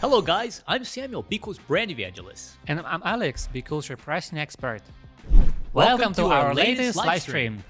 Hello guys, I'm Samuel, BQool's brand evangelist. And I'm Alex, BQool's repricing expert. Welcome to our latest live stream.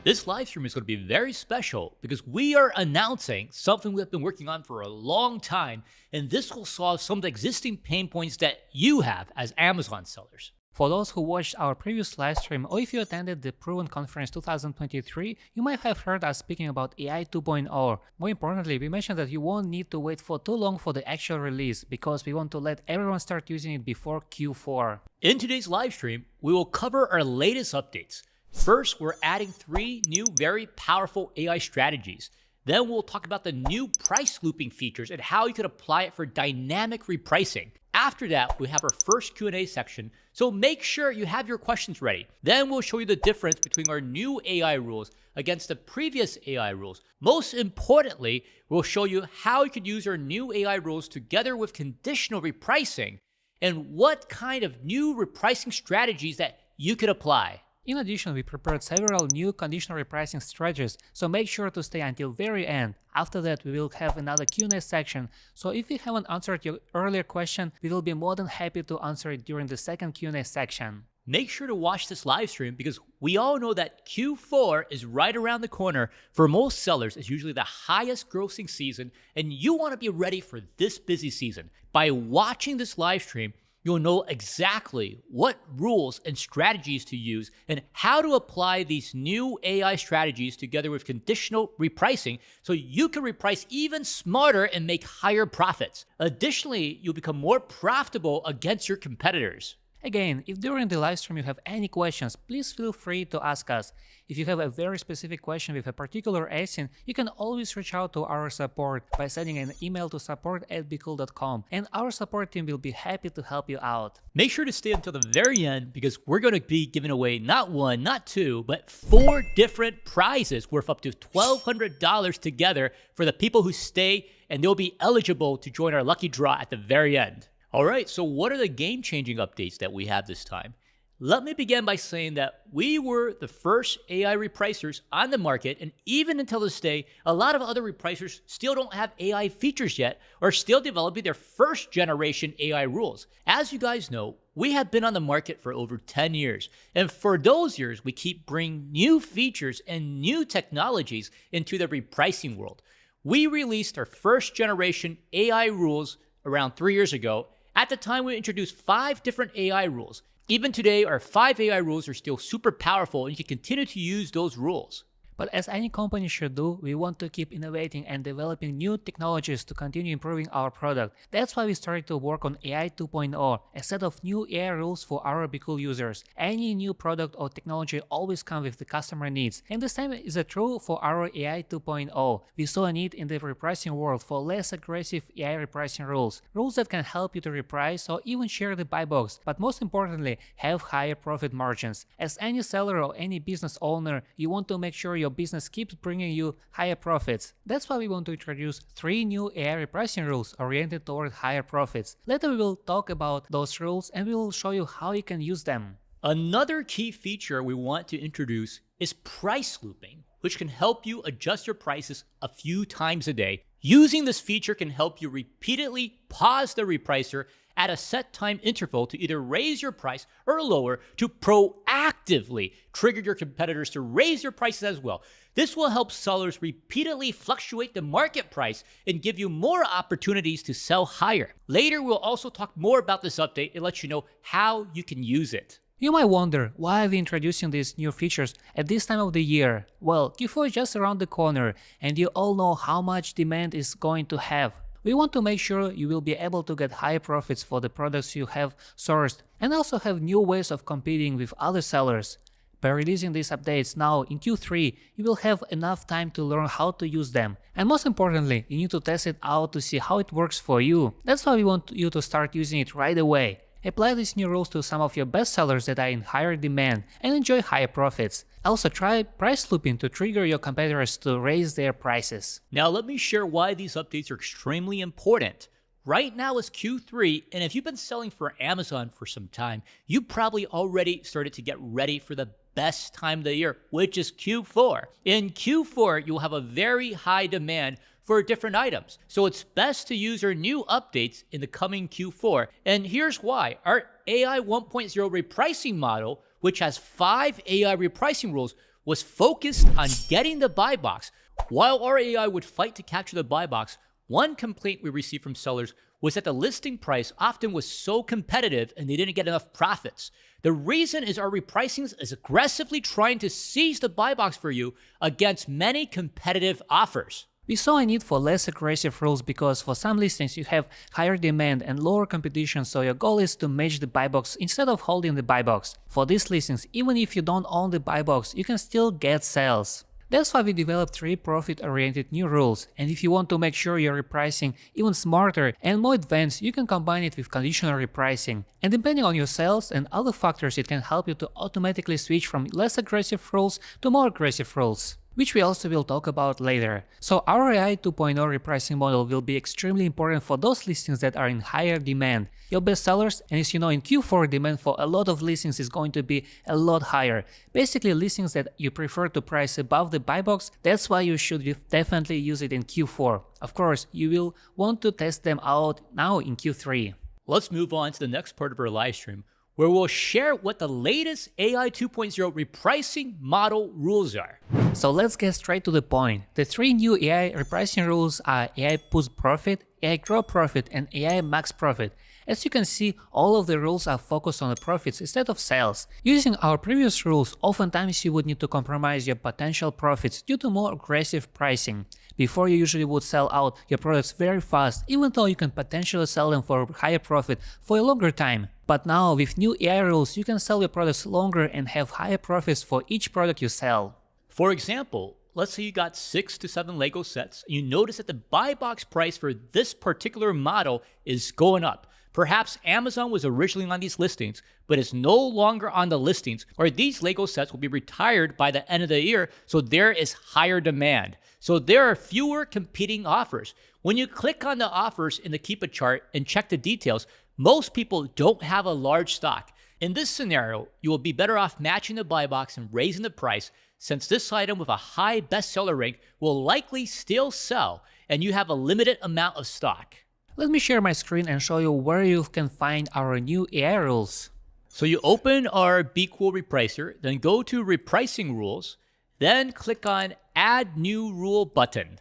This live stream is going to be very special because we are announcing something we've been working on for a long time, and this will solve some of the existing pain points that you have as Amazon sellers. For those who watched our previous live stream, or if you attended the Proven Conference 2023, you might have heard us speaking about AI 2.0. More importantly, we mentioned that you won't need to wait for too long for the actual release because we want to let everyone start using it before Q4. In today's live stream, we will cover our latest updates. First, we're adding 3 new very powerful AI strategies. Then we'll talk about the new price looping features and how you can apply it for dynamic repricing. After that, we have our first Q&A section, so make sure you have your questions ready. Then we'll show you the difference between our new AI rules against the previous AI rules. Most importantly, we'll show you how you can use our new AI rules together with conditional repricing and what kind of new repricing strategies that you could apply. In addition, we prepared several new conditional repricing strategies, so make sure to stay until very end. After that, we will have another Q&A section, so if we haven't answered your earlier question, we will be more than happy to answer it during the second Q&A section. Make sure to watch this live stream because we all know that Q4 is right around the corner. For most sellers, it's usually the highest grossing season, and you want to be ready for this busy season. By watching this live stream, you'll know exactly what rules and strategies to use and how to apply these new AI strategies together with conditional repricing so you can reprice even smarter and make higher profits. Additionally, you'll become more profitable against your competitors. Again, if during the live stream you have any questions, please feel free to ask us. If you have a very specific question with a particular ASIN, you can always reach out to our support by sending an email to support@bqool.com, and our support team will be happy to help you out. Make sure to stay until the very end because we're going to be giving away not 1, not 2, but 4 different prizes worth up to $1,200 together for the people who stay, and they'll be eligible to join our lucky draw at the very end. All right, so what are the game-changing updates that we have this time? Let me begin by saying that we were the first AI repricers on the market, and even until this day, a lot of other repricers still don't have AI features yet or still developing their first generation AI rules. As you guys know, we have been on the market for over 10 years, and for those years, we keep bringing new features and new technologies into the repricing world. We released our first generation AI rules around 3 years ago. At the time, we introduced 5 different AI rules. Even today, our 5 AI rules are still super powerful, and you can continue to use those rules. But as any company should do, we want to keep innovating and developing new technologies to continue improving our product. That's why we started to work on AI 2.0, a set of new AI rules for our BQool users. Any new product or technology always comes with the customer needs, and the same is true for our AI 2.0. We saw a need in the repricing world for less aggressive AI repricing rules, rules that can help you to reprice or even share the buy box, but most importantly, have higher profit margins. As any seller or any business owner, you want to make sure your business keeps bringing you higher profits. That's why we want to introduce 3 new AI repricing rules oriented toward higher profits. Later we will talk about those rules and we will show you how you can use them. Another key feature we want to introduce is price looping, which can help you adjust your prices a few times a day. Using this feature can help you repeatedly pause the repricer at a set time interval to either raise your price or lower to proactively trigger your competitors to raise their prices as well. This will help sellers repeatedly fluctuate the market price and give you more opportunities to sell higher. Later, we'll also talk more about this update and let you know how you can use it. You might wonder, why are we introducing these new features at this time of the year? Well, Q4 is just around the corner, and you all know how much demand is going to have. We want to make sure you will be able to get high profits for the products you have sourced and also have new ways of competing with other sellers. By releasing these updates now in Q3, you will have enough time to learn how to use them. And most importantly, you need to test it out to see how it works for you. That's why we want you to start using it right away. Apply these new rules to some of your best sellers that are in higher demand and enjoy higher profits. Also try price looping to trigger your competitors to raise their prices. Now let me share why these updates are extremely important. Right now is Q3, and if you've been selling for Amazon for some time, you probably already started to get ready for the best time of the year, which is Q4. In Q4, you'll have a very high demand for different items. So it's best to use our new updates in the coming Q4. And here's why. Our AI 1.0 repricing model, which has 5 AI repricing rules, was focused on getting the buy box. While our AI would fight to capture the buy box, one complaint we received from sellers was that the listing price often was so competitive and they didn't get enough profits. The reason is our repricing is aggressively trying to seize the buy box for you against many competitive offers. We saw a need for less aggressive rules because for some listings you have higher demand and lower competition, so your goal is to match the buy box instead of holding the buy box. For these listings, even if you don't own the buy box, you can still get sales. That's why we developed 3 profit-oriented new rules, and if you want to make sure you're repricing even smarter and more advanced, you can combine it with conditional repricing. And depending on your sales and other factors, it can help you to automatically switch from less aggressive rules to more aggressive rules, which we also will talk about later. So our AI 2.0 repricing model will be extremely important for those listings that are in higher demand, your best sellers, and as you know, in Q4 demand for a lot of listings is going to be a lot higher. Basically listings that you prefer to price above the buy box, that's why you should definitely use it in Q4. Of course, you will want to test them out now in Q3. Let's move on to the next part of our live stream, where we'll share what the latest AI 2.0 repricing model rules are. So let's get straight to the point. The 3 new AI repricing rules are AI Boost Profit, AI Grow Profit, and AI Max Profit. As you can see, all of the rules are focused on the profits instead of sales. Using our previous rules, oftentimes you would need to compromise your potential profits due to more aggressive pricing. Before, you usually would sell out your products very fast, even though you can potentially sell them for a higher profit for a longer time. But now, with new AI rules, you can sell your products longer and have higher profits for each product you sell. For example, let's say you got 6 to 7 Lego sets, and you notice that the buy box price for this particular model is going up. Perhaps Amazon was originally on these listings, but is no longer on the listings, or these Lego sets will be retired by the end of the year, so there is higher demand. So there are fewer competing offers. When you click on the offers in the Keep chart and check the details, most people don't have a large stock. In this scenario, you will be better off matching the buy box and raising the price, since this item with a high bestseller rank will likely still sell, and you have a limited amount of stock. Let me share my screen and show you where you can find our new AI rules. So you open our BQool Repricer, then go to Repricing Rules, then click on Add New Rule button.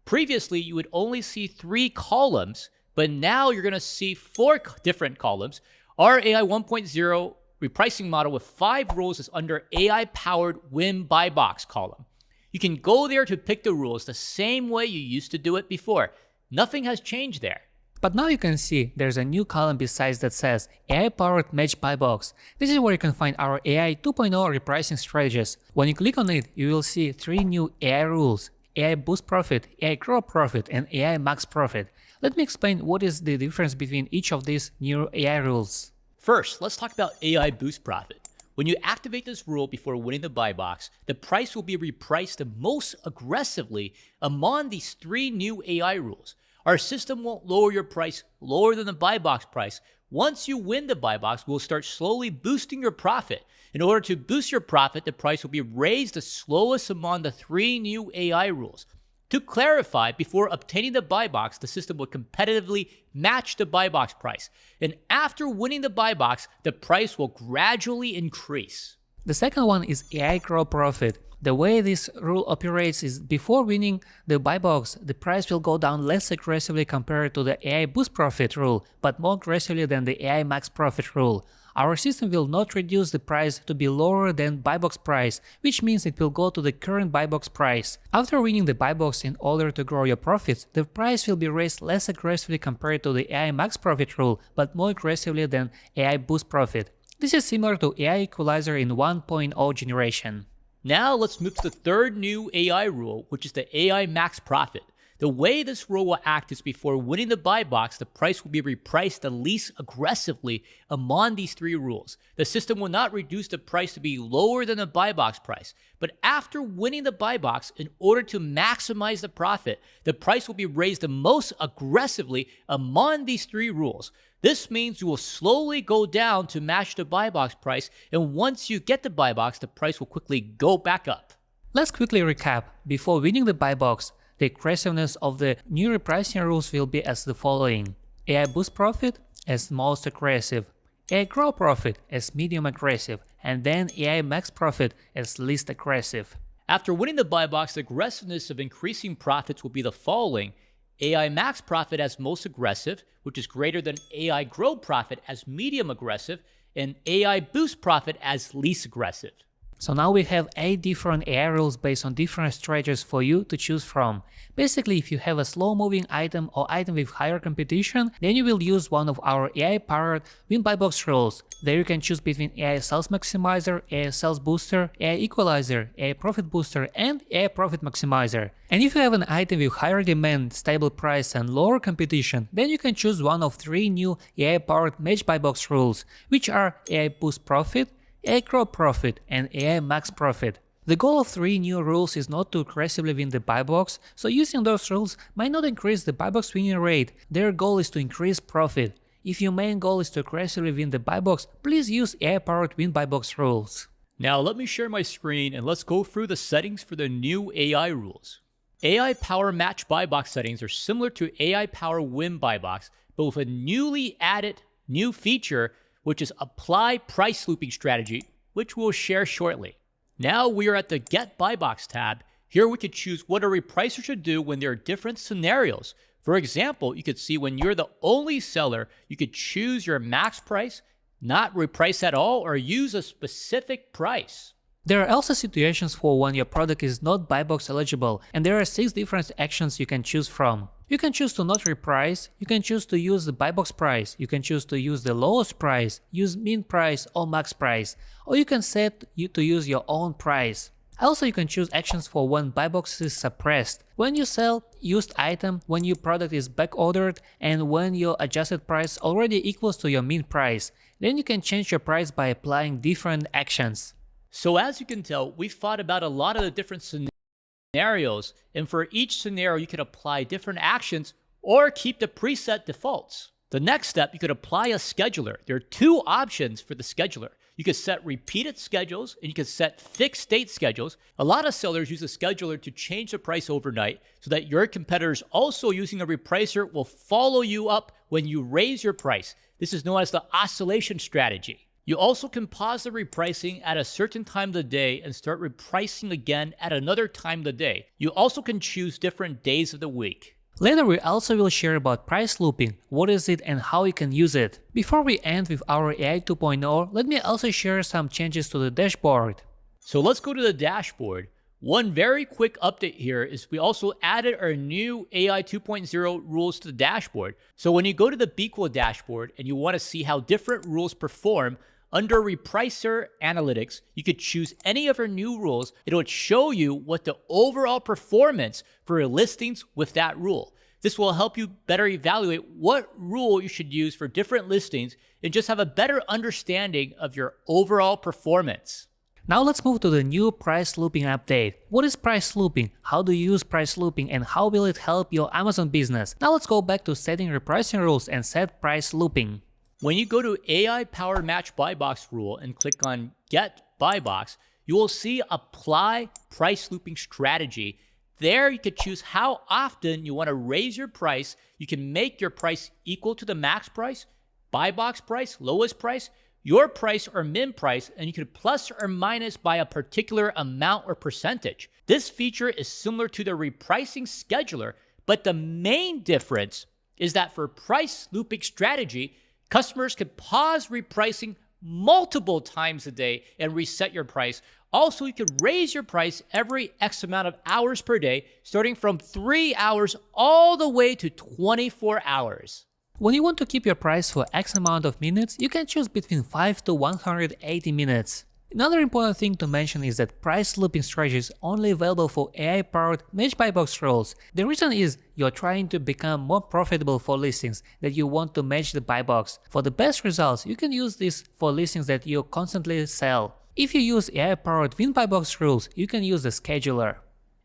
Previously, you would only see 3 columns, but now you're going to see 4 different columns. Our AI 1.0 repricing model with 5 rules is under AI-powered Win Buy Box column. You can go there to pick the rules the same way you used to do it before. Nothing has changed there. But now you can see there's a new column besides that says AI-powered Match Buy Box. This is where you can find our AI 2.0 repricing strategies. When you click on it, you will see 3 new AI rules: AI Boost Profit, AI Grow Profit, and AI Max Profit. Let me explain what is the difference between each of these new AI rules. First, let's talk about AI Boost Profit. When you activate this rule before winning the buy box, the price will be repriced the most aggressively among these 3 new AI rules. Our system won't lower your price lower than the buy box price. Once you win the buy box, we'll start slowly boosting your profit. In order to boost your profit, the price will be raised the slowest among the 3 new AI rules. To clarify, before obtaining the buy box, the system will competitively match the buy box price. And after winning the buy box, the price will gradually increase. The second one is AI Grow Profit. The way this rule operates is before winning the buy box, the price will go down less aggressively compared to the AI Boost Profit rule, but more aggressively than the AI Max Profit rule. Our system will not reduce the price to be lower than buy box price, which means it will go to the current buy box price. After winning the buy box in order to grow your profits, the price will be raised less aggressively compared to the AI Max Profit rule, but more aggressively than AI Boost Profit. This is similar to AI Equalizer in 1.0 generation. Now let's move to the third new AI rule, which is the AI Max Profit. The way this rule will act is before winning the buy box, the price will be repriced the least aggressively among these 3 rules. The system will not reduce the price to be lower than the buy box price, but after winning the buy box, in order to maximize the profit, the price will be raised the most aggressively among these 3 rules. This means you will slowly go down to match the buy box price, and once you get the buy box, the price will quickly go back up. Let's quickly recap. Before winning the buy box, The aggressiveness of the new repricing rules will be as the following: AI boost profit as most aggressive, AI grow profit as medium aggressive, and then AI max profit as least aggressive. After winning the buy box, the aggressiveness of increasing profits will be the following: AI max profit as most aggressive, which is greater than AI grow profit as medium aggressive, and AI boost profit as least aggressive. So now we have 8 different AI rules based on different strategies for you to choose from. Basically, if you have a slow moving item or item with higher competition, then you will use one of our AI powered win buy box rules. There you can choose between AI sales maximizer, AI sales booster, AI equalizer, AI profit booster, and AI profit maximizer. And if you have an item with higher demand, stable price, and lower competition, then you can choose one of 3 new AI powered match buy box rules, which are AI boost profit, AI grow profit, and AI max profit. The goal of 3 new rules is not to aggressively win the buy box, so using those rules might not increase the buy box winning rate. Their goal is to increase profit. If your main goal is to aggressively win the buy box, please use AI powered win buy box rules. Now let me share my screen and let's go through the settings for the new AI rules. AI power match buy box settings are similar to AI power win buy box, but with a newly added new feature, which is apply price looping strategy, which we'll share shortly. Now we are at the Get Buy Box tab. Here we could choose what a repricer should do when there are different scenarios. For example, you could see when you're the only seller, you could choose your max price, not reprice at all, or use a specific price. There are also situations for when your product is not buy box eligible, and there are 6 different actions you can choose from. You can choose to not reprice, you can choose to use the buy box price, you can choose to use the lowest price, use min price or max price, or you can set to use your own price. Also, you can choose actions for when buy box is suppressed, when you sell used item, when your product is back ordered, and when your adjusted price already equals to your min price. Then you can change your price by applying different actions. So as you can tell, we've thought about a lot of the different scenarios, and for each scenario you can apply different actions or keep the preset defaults. The next step, you could apply a scheduler. There are 2 options for the scheduler. You could set repeated schedules and you could set fixed state schedules. A lot of sellers use a scheduler to change the price overnight so that your competitors also using a repricer will follow you up when you raise your price. This is known as the oscillation strategy. You also can pause the repricing at a certain time of the day and start repricing again at another time of the day. You also can choose different days of the week. Later we also will share about price looping, what is it and how you can use it. Before we end with our AI 2.0, let me also share some changes to the dashboard. So let's go to the dashboard. One very quick update here is we also added our new AI 2.0 rules to the dashboard. So when you go to the BQool dashboard and you want to see how different rules perform, under Repricer Analytics, you could choose any of our new rules. It would show you what the overall performance for your listings with that rule. This will help you better evaluate what rule you should use for different listings and just have a better understanding of your overall performance. Now let's move to the new price looping update. What is price looping? How do you use price looping and how will it help your Amazon business? Now let's go back to setting repricing rules and set price looping. When you go to AI Power Match Buy Box rule and click on Get Buy Box, you will see Apply Price Looping Strategy. There you could choose how often you want to raise your price. You can make your price equal to the max price, buy box price, lowest price, your price or min price, and you could plus or minus by a particular amount or percentage. This feature is similar to the repricing scheduler, but the main difference is that for price looping strategy, customers can pause repricing multiple times a day and reset your price. Also, you can raise your price every X amount of hours per day, starting from 3 hours all the way to 24 hours. When you want to keep your price for X amount of minutes, you can choose between 5 to 180 minutes. Another important thing to mention is that price looping strategy is only available for AI-powered match buy box rules. The reason is you're trying to become more profitable for listings that you want to match the buy box. For the best results, you can use this for listings that you constantly sell. If you use AI-powered win buy box rules, you can use the scheduler.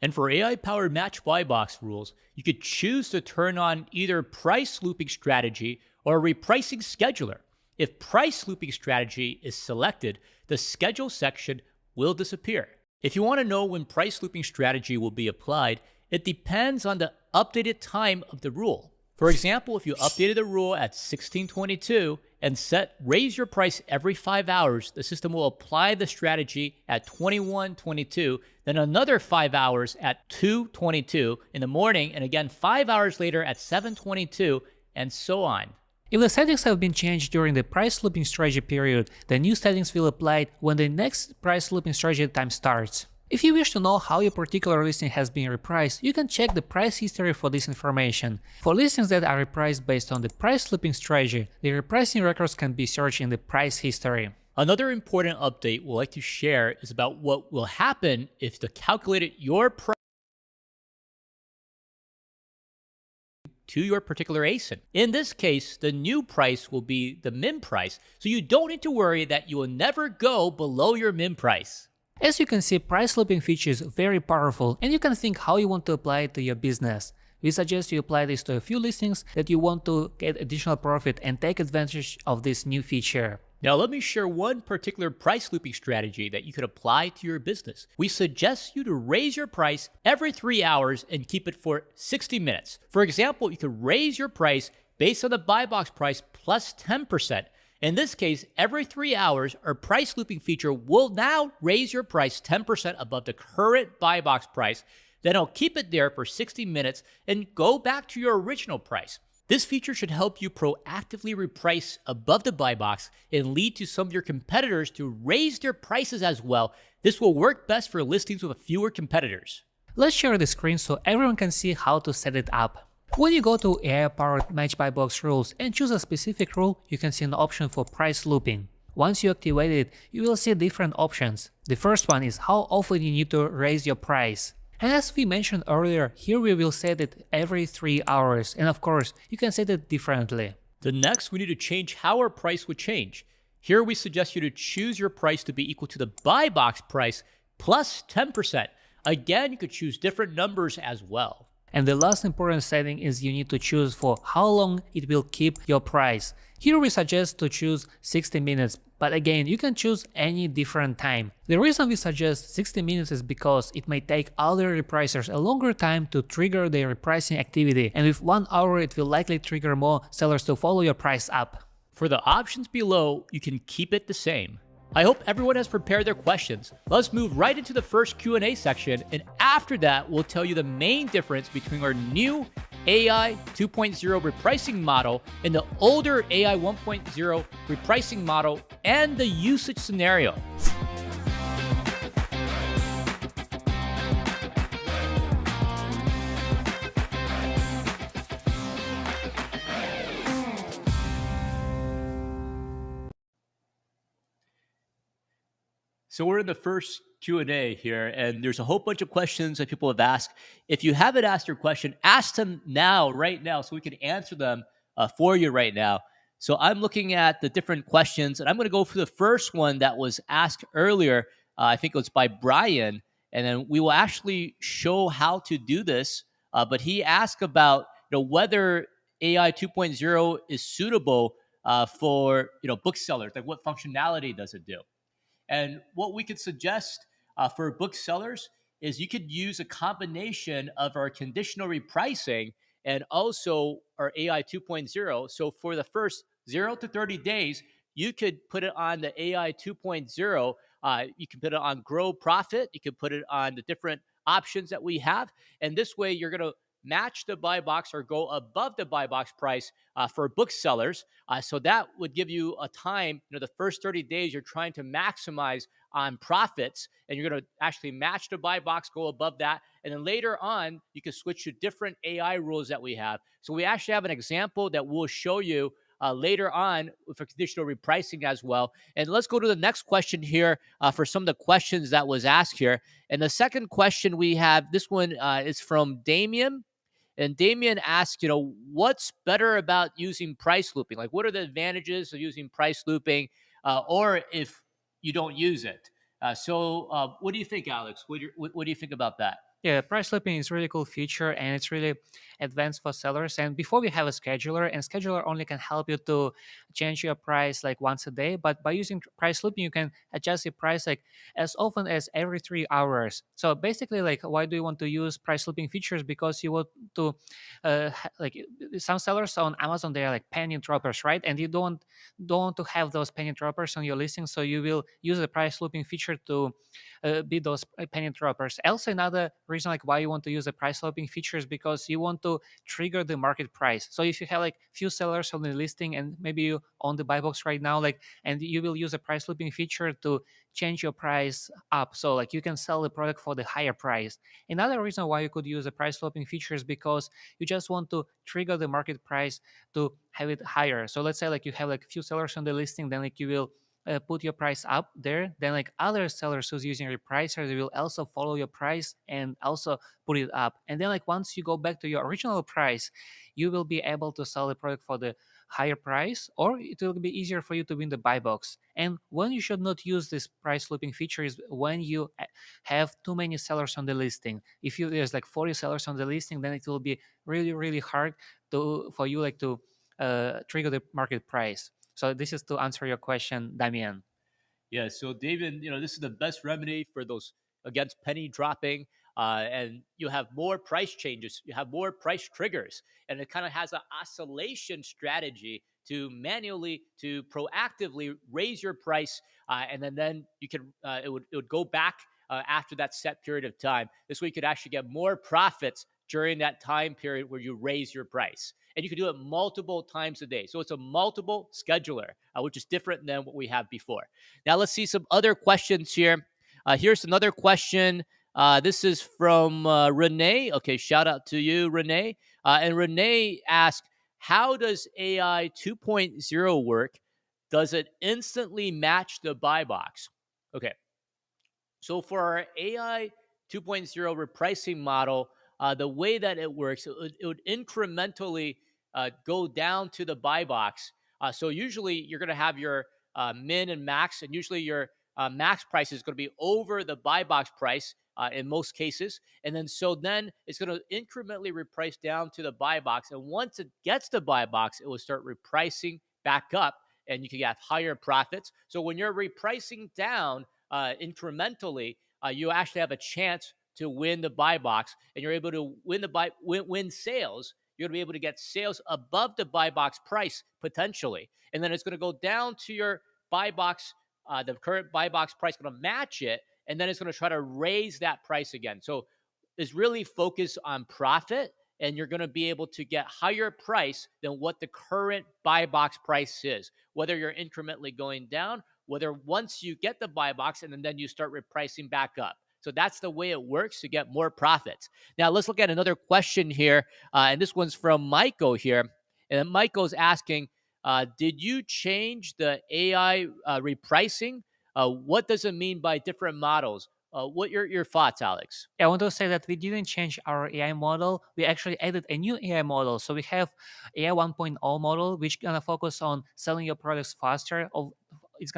And for AI-powered match buy box rules, you could choose to turn on either price looping strategy or repricing scheduler. If price looping strategy is selected, the schedule section will disappear. If you want to know when price looping strategy will be applied, It depends on the updated time of the rule. For example, if you updated the rule at 1622 and set raise your price every 5 hours, the system will apply the strategy at 2122, then another 5 hours at 222 in the morning, and again 5 hours later at 722, and so on. If the settings have been changed during the price looping strategy period, the new settings will apply when the next price looping strategy time starts. If you wish to know how your particular listing has been repriced, you can check the price history for this information. For listings that are repriced based on the price looping strategy, the repricing records can be searched in the price history. Another important update we'd like to share is about what will happen if the calculated your price to your particular ASIN. In this case, the new price will be the min price, so you don't need to worry that you will never go below your min price. As you can see, price looping feature is very powerful, and you can think how you want to apply it to your business. We suggest you apply this to a few listings that you want to get additional profit and take advantage of this new feature. Now, let me share one particular price looping strategy that you could apply to your business. We suggest you to raise your price every 3 hours and keep it for 60 minutes. For example, you could raise your price based on the buy box price plus 10%. In this case, every 3 hours, our price looping feature will now raise your price 10% above the current buy box price. Then I'll keep it there for 60 minutes and go back to your original price. This feature should help you proactively reprice above the buy box and lead to some of your competitors to raise their prices as well. This will work best for listings with fewer competitors. Let's share the screen so everyone can see how to set it up. When you go to AI-powered Match Buy Box rules and choose a specific rule, you can see an option for price looping. Once you activate it, you will see different options. The first one is how often you need to raise your price. And as we mentioned earlier, here we will set it every 3 hours, and of course, you can set it differently. The next, we need to change how our price would change. Here we suggest you to choose your price to be equal to the buy box price plus 10%. Again, you could choose different numbers as well. And the last important setting is you need to choose for how long it will keep your price. Here we suggest to choose 60 minutes, but again, you can choose any different time. The reason we suggest 60 minutes is because it may take other repricers a longer time to trigger their repricing activity, and with 1 hour it will likely trigger more sellers to follow your price up. For the options below, you can keep it the same. I hope everyone has prepared their questions. Let's move right into the first Q&A section, and after that, we'll tell you the main difference between our new AI 2.0 repricing model and the older AI 1.0 repricing model and the usage scenario. So we're in the first Q&A here, and there's a whole bunch of questions that people have asked. If you haven't asked your question, ask them now, right now, so we can answer them for you right now. So I'm looking at the different questions, and I'm going to go for the first one that was asked earlier. I think it was by Brian, and then we will actually show how to do this. But he asked about whether AI 2.0 is suitable for booksellers. Like, what functionality does it do? And what we could suggest for booksellers is you could use a combination of our conditional repricing and also our AI 2.0. So for the first 0 to 30 days, you could put it on the AI 2.0. You can put it on grow profit. You can put it on the different options that we have. And this way, you're going to match the buy box or go above the buy box price for booksellers. So that would give you a time, the first 30 days you're trying to maximize on profits, and you're going to actually match the buy box, go above that. And then later on, you can switch to different AI rules that we have. So we actually have an example that we'll show you later on for conditional repricing as well. And let's go to the next question here for some of the questions that was asked here. And the second question we have, this one is from Damien. And Damien asks, what's better about using price looping? Like, what are the advantages of using price looping, or if you don't use it? So what do you think, Alex? What do you think about that? Yeah, price slipping is really cool feature and it's really advanced for sellers. And before we have a scheduler, and scheduler only can help you to change your price like once a day. But by using price slipping, you can adjust your price like as often as every 3 hours. So basically, like, why do you want to use price slipping features? Because you want to, like, some sellers on Amazon, they are like penny droppers, right? And you don't want to have those penny droppers on your listing, so you will use the price slipping feature to be those penny droppers. Also, another reason like why you want to use the price swapping feature is because you want to trigger the market price. So if you have like few sellers on the listing and maybe you own the buy box right now, like, and you will use a price swapping feature to change your price up. So like you can sell the product for the higher price. Another reason why you could use a price swapping feature is because you just want to trigger the market price to have it higher. So let's say like you have like few sellers on the listing, then like you will put your price up there, then like other sellers who's using repricer, they will also follow your price and also put it up. And then like once you go back to your original price, you will be able to sell the product for the higher price, or it will be easier for you to win the buy box. And when you should not use this price looping feature is when you have too many sellers on the listing. If you there's like 40 sellers on the listing, then it will be really really hard to for you like to trigger the market price. So this is to answer your question, Damian. Yeah, so David, this is the best remedy for those against penny dropping, and you have more price changes, you have more price triggers, and it kind of has an oscillation strategy to manually, to proactively raise your price, and then you can it would go back after that set period of time. This way, you could actually get more profits during that time period where you raise your price. And you can do it multiple times a day. So it's a multiple scheduler, which is different than what we have before. Now let's see some other questions here. Here's another question. This is from Renee. Okay, shout out to you, Renee. And Renee asked, how does AI 2.0 work? Does it instantly match the buy box? Okay, so for our AI 2.0 repricing model, the way that it works, it would incrementally go down to the buy box. So usually you're going to have your min and max, and usually your max price is going to be over the buy box price in most cases. And then it's going to incrementally reprice down to the buy box. And once it gets to buy box, it will start repricing back up, and you can have higher profits. So when you're repricing down, incrementally, you actually have a chance to win the buy box, and you're able to win sales. You're going to be able to get sales above the buy box price potentially, and then it's going to go down to your buy box, the current buy box price, going to match it, and then it's going to try to raise that price again. So it's really focused on profit, and you're going to be able to get higher price than what the current buy box price is, whether you're incrementally going down, whether once you get the buy box and then you start repricing back up. So that's the way it works to get more profits. Now let's look at another question here, and this one's from Michael here. And Michael's asking, did you change the AI repricing? What does it mean by different models? What are your thoughts, Alex? I want to say that we didn't change our AI model. We actually added a new AI model. So we have AI 1.0 model, which gonna focus on selling your products faster. It's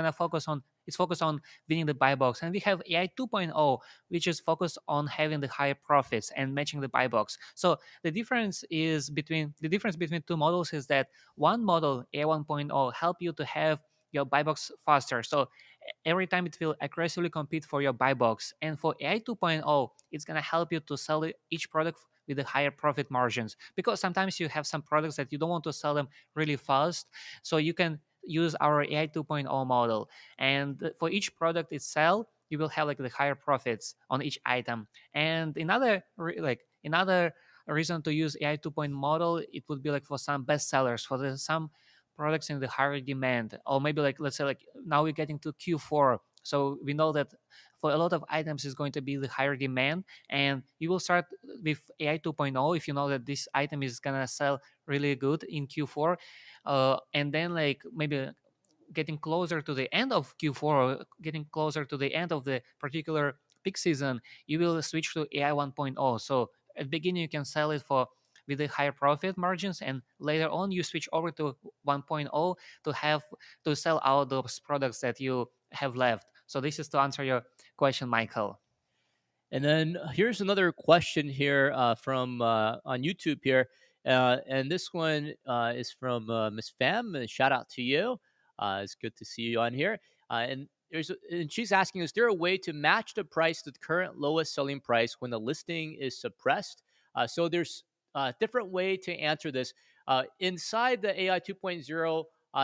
focused on winning the buy box. And we have AI 2.0, which is focused on having the higher profits and matching the buy box. So the difference between two models is that one model, AI 1.0, help you to have your buy box faster. So every time it will aggressively compete for your buy box. And for AI 2.0, it's going to help you to sell each product with the higher profit margins, because sometimes you have some products that you don't want to sell them really fast. So you can use our AI 2.0 model. And for each product itself, you will have like the higher profits on each item. And another reason to use AI 2.0 model, it would be like for some best sellers, for some products in the higher demand, or maybe like let's say like now we're getting to Q4, so we know that for a lot of items is going to be the higher demand, and you will start with AI 2.0 if you know that this item is gonna sell really good in Q4, and then like maybe getting closer to the end of Q4 or getting closer to the end of the particular peak season, you will switch to AI 1.0. So at the beginning, you can sell it for with the higher profit margins, and later on, you switch over to 1.0 to have to sell out those products that you have left. So this is to answer your question, Michael. And then here's another question here from on YouTube here, and this one is from Miss Fam. Shout out to you. It's good to see you on here. And she's asking, is there a way to match the price to the current lowest selling price when the listing is suppressed? So there's a different way to answer this. Inside the AI 2.0,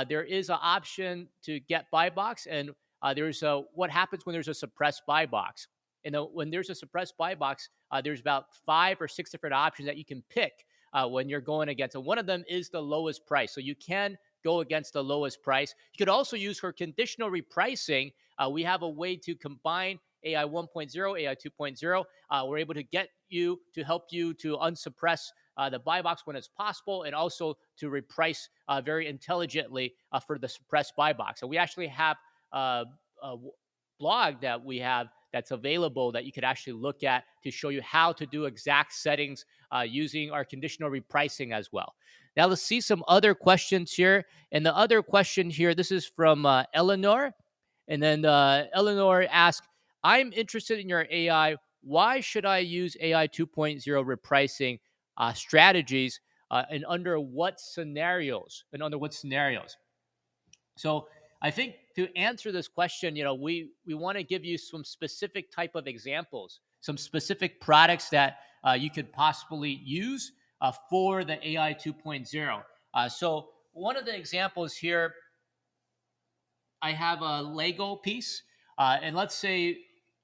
there is an option to get buy box, and there's a what happens when there's a suppressed buy box. And when there's a suppressed buy box, there's about 5 or 6 different options that you can pick when you're going against. And one of them is the lowest price. So you can go against the lowest price. You could also use for conditional repricing. We have a way to combine AI 1.0, AI 2.0. We're able to get you to help you to unsuppress the buy box when it's possible, and also to reprice very intelligently for the suppressed buy box. So we actually have a blog that we have that's available that you could actually look at to show you how to do exact settings using our conditional repricing as well. Now let's see some other questions here. And the other question here, this is from Eleanor. And then Eleanor asks, I'm interested in your AI. Why should I use AI 2.0 repricing strategies and under what scenarios? And under what scenarios? So I think to answer this question, we want to give you some specific type of examples, some specific products that you could possibly use for the AI 2.0. So one of the examples here, I have a Lego piece, and let's say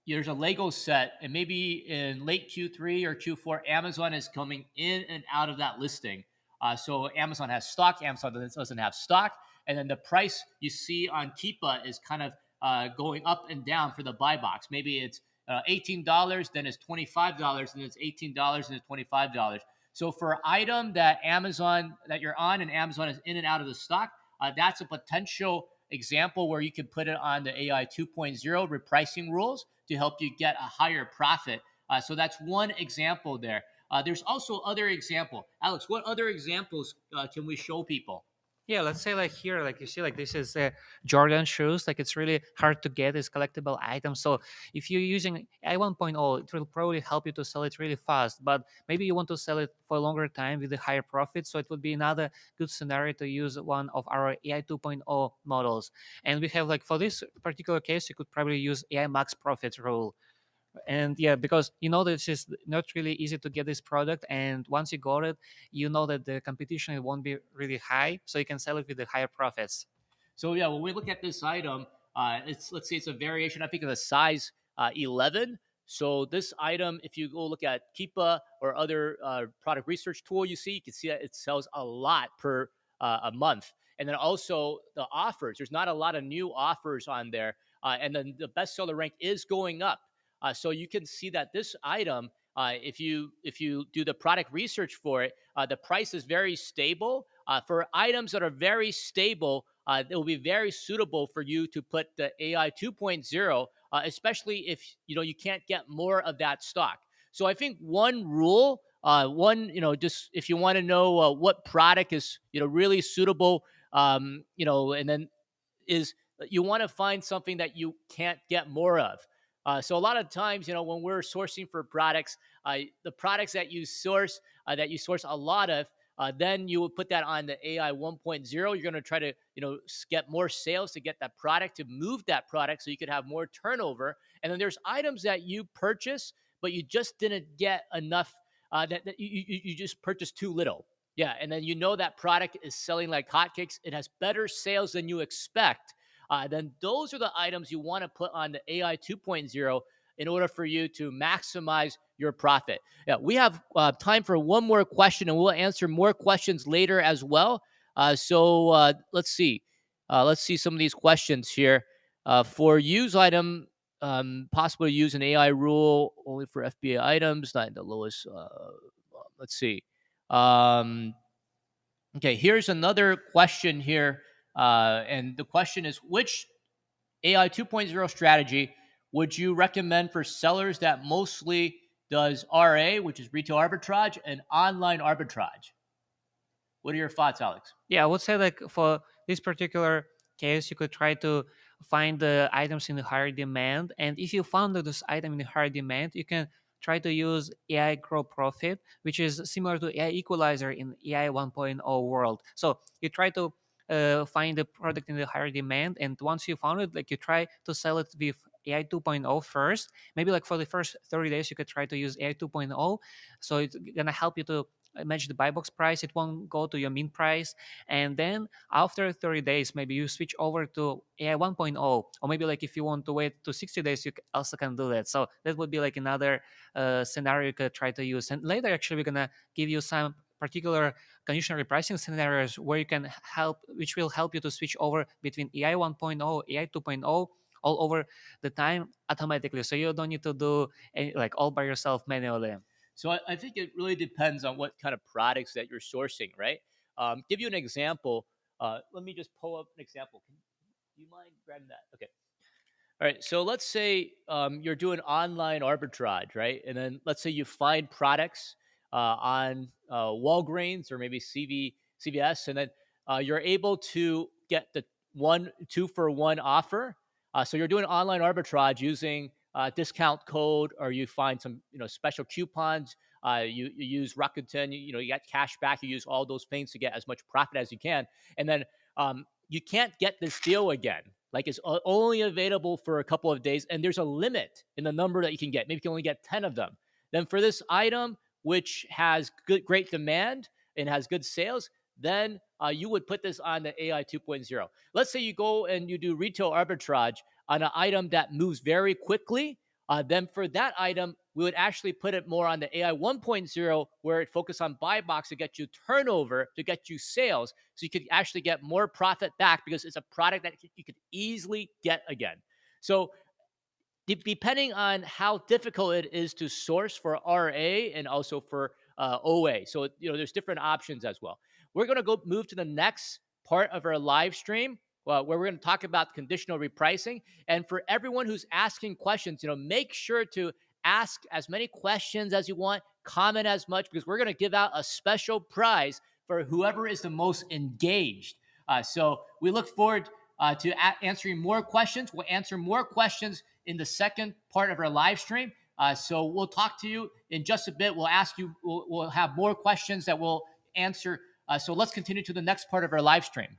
there's a Lego set, and maybe in late Q3 or Q4, Amazon is coming in and out of that listing. So Amazon has stock, Amazon doesn't have stock, and then the price you see on Keepa is kind of going up and down for the buy box. Maybe it's $18, then it's $25, and it's $18, and it's $25. So for an item that you're on, and Amazon is in and out of the stock, that's a potential example where you can put it on the AI 2.0 repricing rules to help you get a higher profit. So that's one example there. There's also other example. Alex, what other examples can we show people? Yeah, let's say like here, like you see, like this is Jordan shoes. Like it's really hard to get this collectible item. So if you're using AI 1.0, it will probably help you to sell it really fast. But maybe you want to sell it for a longer time with a higher profit. So it would be another good scenario to use one of our AI 2.0 models. And we have like for this particular case, you could probably use AI max profit rule. And yeah, because you know this is not really easy to get this product, and once you got it, you know that the competition won't be really high, so you can sell it with the higher profits. So yeah, when we look at this item, let's say it's a variation. I think of a size 11. So this item, if you go look at Keepa or other product research tool, you can see that it sells a lot per a month. And then also the offers. There's not a lot of new offers on there, and then the bestseller rank is going up. So you can see that this item, if you do the product research for it, the price is very stable. For items that are very stable, it will be very suitable for you to put the AI 2.0, especially if you can't get more of that stock. So I think one rule, just if you want to know what product is really suitable, and then is you want to find something that you can't get more of. So a lot of times, when we're sourcing for products, the products that you source a lot of, then you will put that on the AI 1.0. You're going to try to, get more sales to get that product, to move that product so you could have more turnover. And then there's items that you purchase, but you just didn't get enough, that you just purchased too little. Yeah. And then that product is selling like hotcakes. It has better sales than you expect. Then those are the items you want to put on the AI 2.0 in order for you to maximize your profit. Yeah, we have time for one more question, and we'll answer more questions later as well. So let's see. Let's see some of these questions here. For use item, possible to use an AI rule only for FBA items, not in the lowest. Let's see. Okay, here's another question here. And the question is, which AI 2.0 strategy would you recommend for sellers that mostly does RA, which is retail arbitrage, and online arbitrage? What are your thoughts, Alex? Yeah, I would say like for this particular case, you could try to find the items in the higher demand. And if you found those items in the higher demand, you can try to use AI grow profit, which is similar to AI equalizer in AI 1.0 world. So you try to find the product in the higher demand, and once you found it, like you try to sell it with AI 2.0 first. Maybe like for the first 30 days, you could try to use AI 2.0. So it's gonna help you to match the buy box price. It won't go to your min price. And then after 30 days, maybe you switch over to AI 1.0, or maybe like if you want to wait to 60 days, you also can do that. So that would be like another scenario you could try to use. And later, actually, we're gonna give you some particular conditional repricing scenarios where you can help, which will help you to switch over between AI 1.0, AI 2.0 all over the time automatically. So you don't need to do any, like all by yourself manually. So I think it really depends on what kind of products that you're sourcing, right? Give you an example. Let me just pull up an example. Do you mind grabbing that? Okay. All right. So let's say you're doing online arbitrage, right? And then let's say you find products on Walgreens or maybe CVS, and then you're able to get the 2-for-1 offer. So you're doing online arbitrage using discount code, or you find some special coupons. You use Rakuten, you get cash back. You use all those things to get as much profit as you can, and then you can't get this deal again. Like it's only available for a couple of days, and there's a limit in the number that you can get. Maybe you can only get 10 of them. Then for this item, which has great demand and has good sales, then you would put this on the AI 2.0. Let's say you go and you do retail arbitrage on an item that moves very quickly. Then for that item, we would actually put it more on the AI 1.0, where it focuses on buy box to get you turnover, to get you sales. So you could actually get more profit back because it's a product that you could easily get again. So depending on how difficult it is to source for RA and also for OA. So, there's different options as well. We're going to move to the next part of our live stream, where we're going to talk about conditional repricing. And for everyone who's asking questions, make sure to ask as many questions as you want, comment as much, because we're going to give out a special prize for whoever is the most engaged. So we look forward to answering more questions. We'll answer more questions in the second part of our live stream. So we'll talk to you in just a bit. We'll ask you, we'll have more questions that we'll answer. So let's continue to the next part of our live stream.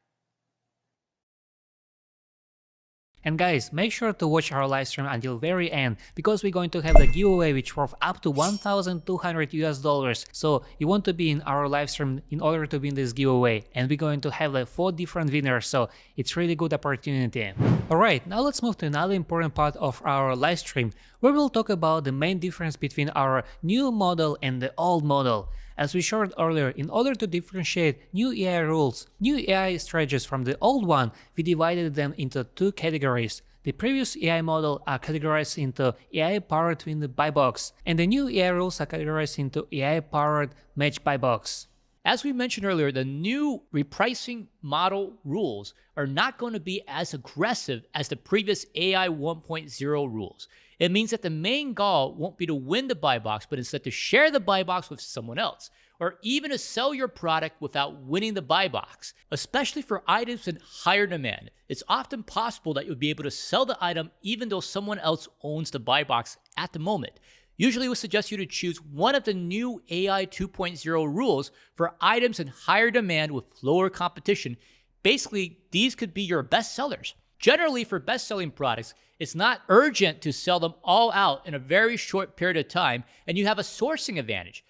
And guys, make sure to watch our live stream until very end, because we're going to have a giveaway which worth up to $1,200. So you want to be in our live stream in order to win this giveaway, and we're going to have like 4 different winners, so it's really good opportunity. Alright, now let's move to another important part of our live stream, where we'll talk about the main difference between our new model and the old model. As we showed earlier, in order to differentiate new AI rules, new AI strategies from the old one, we divided them into 2 categories. The previous AI model are categorized into AI-powered win the buy box, and the new AI rules are categorized into AI-powered match buy box. As we mentioned earlier, the new repricing model rules are not going to be as aggressive as the previous AI 1.0 rules. It means that the main goal won't be to win the buy box, but instead to share the buy box with someone else, or even to sell your product without winning the buy box. Especially for items in higher demand, it's often possible that you'll be able to sell the item even though someone else owns the buy box at the moment. Usually we suggest you to choose one of the new AI 2.0 rules for items in higher demand with lower competition. Basically, these could be your best sellers. Generally, for best-selling products, it's not urgent to sell them all out in a very short period of time, and you have a sourcing advantage.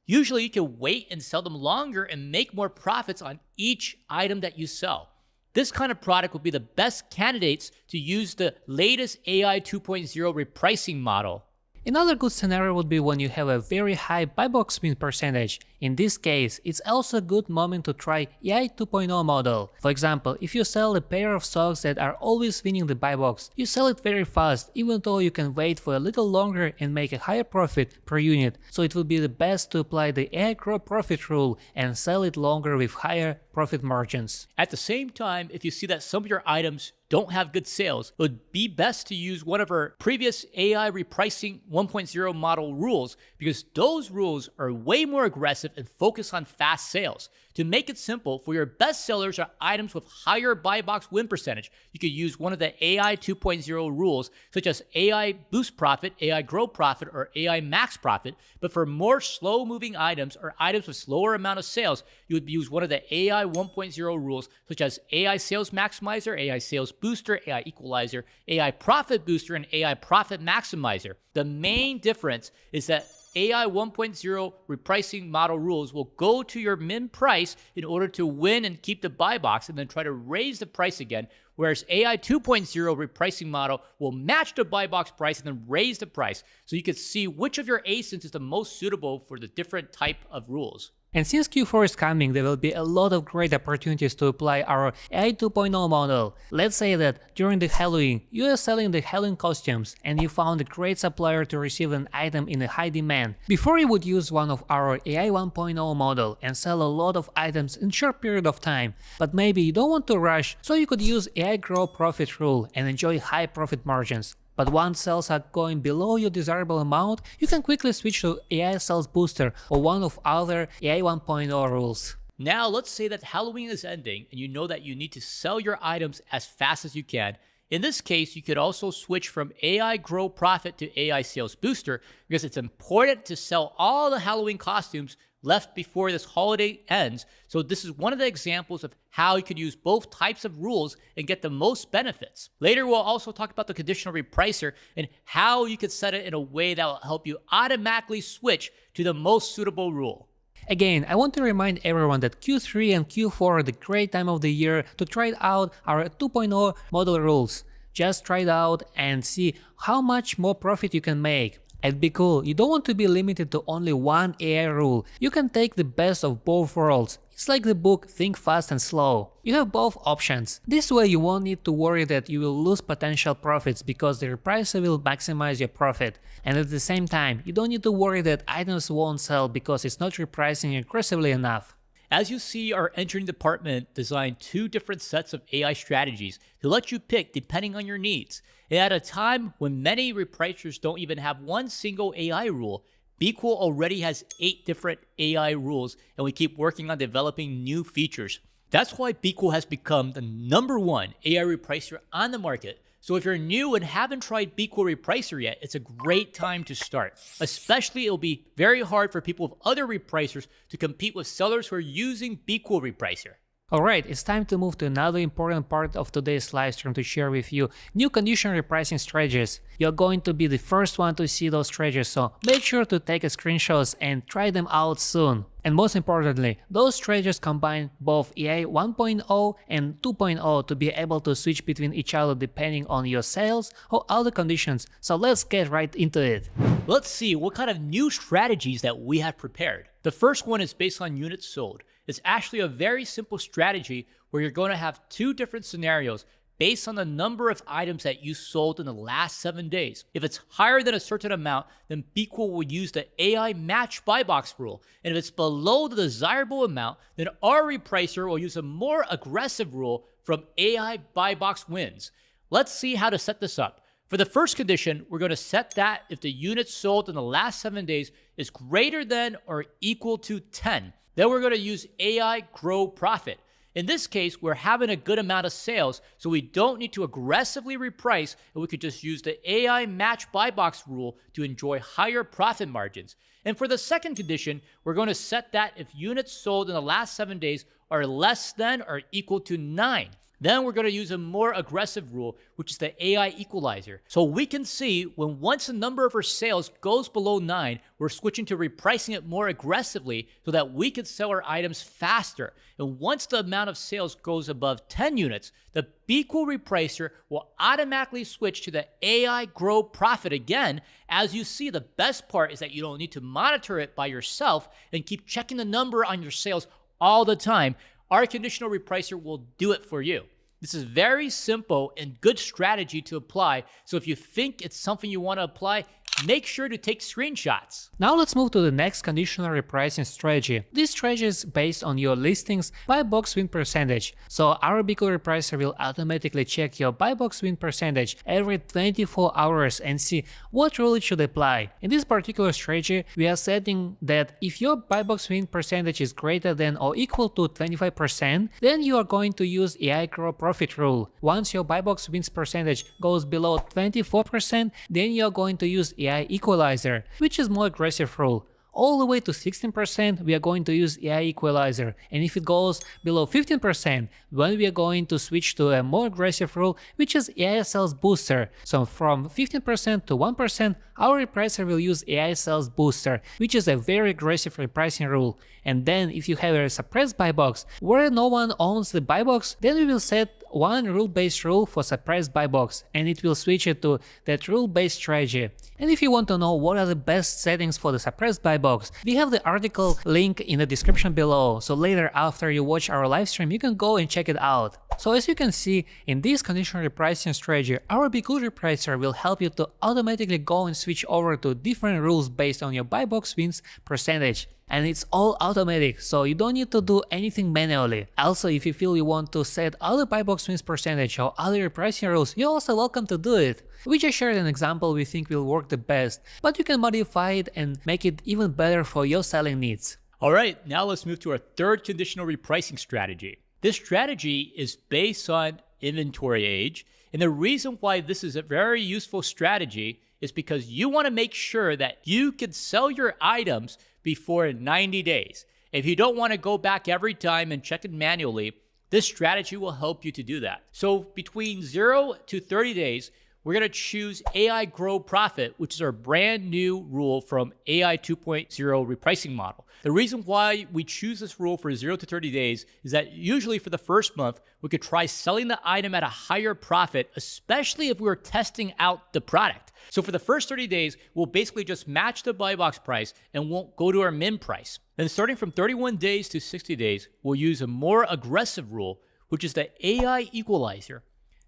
Usually, you can wait and sell them longer and make more profits on each item that you sell. This kind of product will be the best candidates to use the latest AI 2.0 repricing model. Another good scenario would be when you have a very high buy box win percentage. In this case, it's also a good moment to try AI 2.0 model. For example, if you sell a pair of socks that are always winning the buy box, you sell it very fast, even though you can wait for a little longer and make a higher profit per unit. So it will be the best to apply the AI grow profit rule and sell it longer with higher profit margins. At the same time, if you see that some of your items don't have good sales, it would be best to use one of our previous AI repricing 1.0 model rules, because those rules are way more aggressive and focus on fast sales. To make it simple, for your best sellers or items with higher buy box win percentage, you could use one of the AI 2.0 rules, such as AI boost profit, AI grow profit, or AI max profit. But for more slow-moving items or items with slower amount of sales, you would use one of the AI 1.0 rules, such as AI sales maximizer, AI sales booster, AI equalizer, AI profit booster, and AI profit maximizer. The main difference is that AI 1.0 repricing model rules will go to your min price in order to win and keep the buy box and then try to raise the price again, whereas AI 2.0 repricing model will match the buy box price and then raise the price, so you can see which of your ASINs is the most suitable for the different type of rules. And since Q4 is coming, there will be a lot of great opportunities to apply our AI 2.0 model. Let's say that during the Halloween, you are selling the Halloween costumes and you found a great supplier to receive an item in a high demand. Before you would use one of our AI 1.0 model and sell a lot of items in short period of time, but maybe you don't want to rush, so you could use AI grow profit rule and enjoy high profit margins. But once sales are going below your desirable amount, you can quickly switch to AI Sales Booster or one of other AI 1.0 rules. Now, let's say that Halloween is ending and you know that you need to sell your items as fast as you can. In this case, you could also switch from AI Grow Profit to AI Sales Booster because it's important to sell all the Halloween costumes left before this holiday ends. So this is one of the examples of how you could use both types of rules and get the most benefits. Later, we'll also talk about the conditional repricer and how you could set it in a way that will help you automatically switch to the most suitable rule. Again, I want to remind everyone that Q3 and Q4 are the great time of the year to try out our 2.0 model rules. Just try it out and see how much more profit you can make. At BQool, you don't want to be limited to only one AI rule. You can take the best of both worlds. It's like the book Think Fast and Slow. You have both options. This way you won't need to worry that you will lose potential profits because the repricer will maximize your profit. And at the same time, you don't need to worry that items won't sell because it's not repricing aggressively enough. As you see, our engineering department designed two different sets of AI strategies to let you pick depending on your needs. And at a time when many repricers don't even have one single AI rule, BQool already has 8 different AI rules, and we keep working on developing new features. That's why BQool has become the #1 AI repricer on the market. So if you're new and haven't tried BQool Repricer yet, it's a great time to start. Especially, it'll be very hard for people with other repricers to compete with sellers who are using BQool Repricer. Alright, it's time to move to another important part of today's livestream to share with you new conditional repricing strategies. You're going to be the first one to see those strategies, so make sure to take a screenshots and try them out soon. And most importantly, those strategies combine both AI 1.0 and 2.0 to be able to switch between each other depending on your sales or other conditions. So let's get right into it. Let's see what kind of new strategies that we have prepared. The first one is based on units sold. It's actually a very simple strategy where you're going to have 2 different scenarios based on the number of items that you sold in the last 7 days. If it's higher than a certain amount, then BQool will use the AI match buy box rule. And if it's below the desirable amount, then our repricer will use a more aggressive rule from AI buy box wins. Let's see how to set this up. For the first condition, we're going to set that if the units sold in the last 7 days is greater than or equal to 10. Then we're going to use AI grow profit. In this case, we're having a good amount of sales, so we don't need to aggressively reprice, and we could just use the AI match buy box rule to enjoy higher profit margins. And for the second condition, we're going to set that if units sold in the last 7 days are less than or equal to 9. Then we're going to use a more aggressive rule, which is the AI equalizer. So we can see when once the number of our sales goes below 9, we're switching to repricing it more aggressively so that we can sell our items faster. And once the amount of sales goes above 10 units, the BQool repricer will automatically switch to the AI grow profit again. As you see, the best part is that you don't need to monitor it by yourself and keep checking the number on your sales all the time. Our conditional repricer will do it for you. This is very simple and good strategy to apply. So if you think it's something you want to apply, make sure to take screenshots. Now let's move to the next conditional repricing strategy. This strategy is based on your listings buy box win percentage. So our BQool Repricer will automatically check your buy box win percentage every 24 hours and see what rule it should apply. In this particular strategy, we are setting that if your buy box win percentage is greater than or equal to 25%, then you are going to use AI grow profit rule. Once your buy box wins percentage goes below 24%, then you are going to use AI equalizer, which is more aggressive rule. All the way to 16%, we are going to use AI equalizer, and if it goes below 15%, then we are going to switch to a more aggressive rule, which is AI sales booster. So from 15% to 1%, our repricer will use AI sales booster, which is a very aggressive repricing rule. And then if you have a suppressed buy box where no one owns the buy box, then we will set one rule-based rule for suppressed buy box, and it will switch it to that rule-based strategy. And if you want to know what are the best settings for the suppressed buy box, we have the article link in the description below, so later after you watch our live stream you can go and check it out. So as you can see, in this conditional repricing strategy, our BQool Repricer will help you to automatically go and switch over to different rules based on your buy box wins percentage. And it's all automatic, so you don't need to do anything manually. Also, if you feel you want to set other buy box wins percentage or other repricing rules, you're also welcome to do it. We just shared an example we think will work the best, but you can modify it and make it even better for your selling needs. All right, now let's move to our third conditional repricing strategy. This strategy is based on inventory age, and the reason why this is a very useful strategy is because you want to make sure that you can sell your items before 90 days. If you don't want to go back every time and check it manually, this strategy will help you to do that. So between 0 to 30 days, we're going to choose AI Grow Profit, which is our brand new rule from AI 2.0 repricing model. The reason why we choose this rule for 0 to 30 days is that usually for the first month, we could try selling the item at a higher profit, especially if we were testing out the product. So for the first 30 days, we'll basically just match the buy box price and won't go to our min price. Then starting from 31 days to 60 days, we'll use a more aggressive rule, which is the AI equalizer.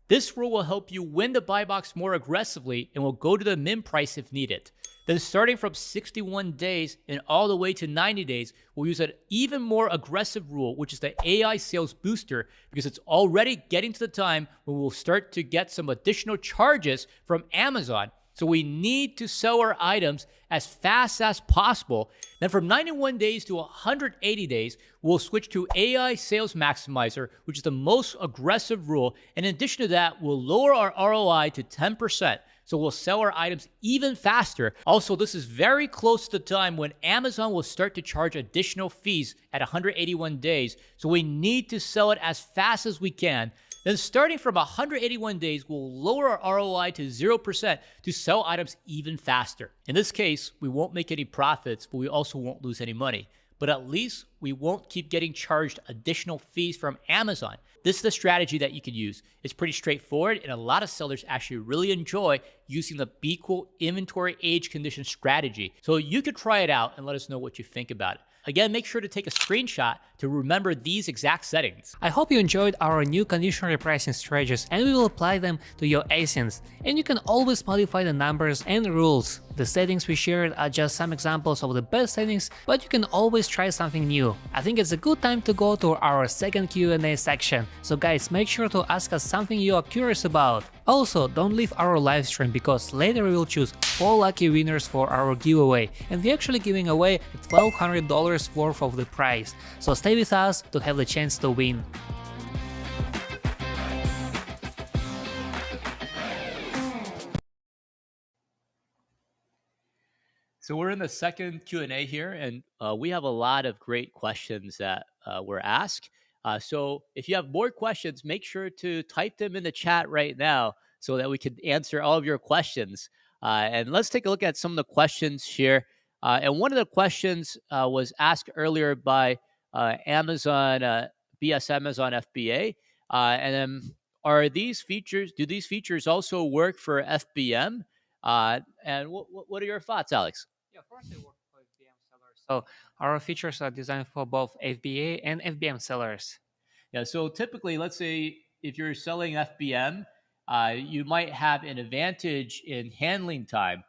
This rule will help you win the buy box more aggressively and will go to the min price if needed. Then starting from 61 days and all the way to 90 days, we'll use an even more aggressive rule, which is the AI sales booster, because it's already getting to the time when we'll start to get some additional charges from Amazon. So we need to sell our items as fast as possible. Then from 91 days to 180 days, we'll switch to AI Sales Maximizer, which is the most aggressive rule. And in addition to that, we'll lower our ROI to 10%. So we'll sell our items even faster. Also, this is very close to the time when Amazon will start to charge additional fees at 181 days. So we need to sell it as fast as we can. Then starting from 181 days, we'll lower our ROI to 0% to sell items even faster. In this case, we won't make any profits, but we also won't lose any money. But at least we won't keep getting charged additional fees from Amazon. This is the strategy that you can use. It's pretty straightforward, and a lot of sellers actually really enjoy using the BQool inventory age condition strategy. So you could try it out and let us know what you think about it. Again, make sure to take a screenshot to remember these exact settings. I hope you enjoyed our new conditional repricing strategies, and we will apply them to your ASINs. And you can always modify the numbers and rules. The settings we shared are just some examples of the best settings, but you can always try something new. I think it's a good time to go to our second Q&A section. So guys, make sure to ask us something you are curious about. Also, don't leave our live stream, because later we will choose 4 lucky winners for our giveaway, and we're actually giving away $1,200 worth of the prize. So stay with us to have the chance to win. So we're in the second Q&A here, and we have a lot of great questions that were asked. So if you have more questions, make sure to type them in the chat right now so that we can answer all of your questions. And let's take a look at some of the questions here. And one of the questions was asked earlier by Amazon, BS Amazon FBA. And then do these features also work for FBM? And what are your thoughts, Alex? Yeah, of course they work for FBM sellers. So our features are designed for both FBA and FBM sellers. Yeah, so typically, let's say if you're selling FBM, you might have an advantage in handling time.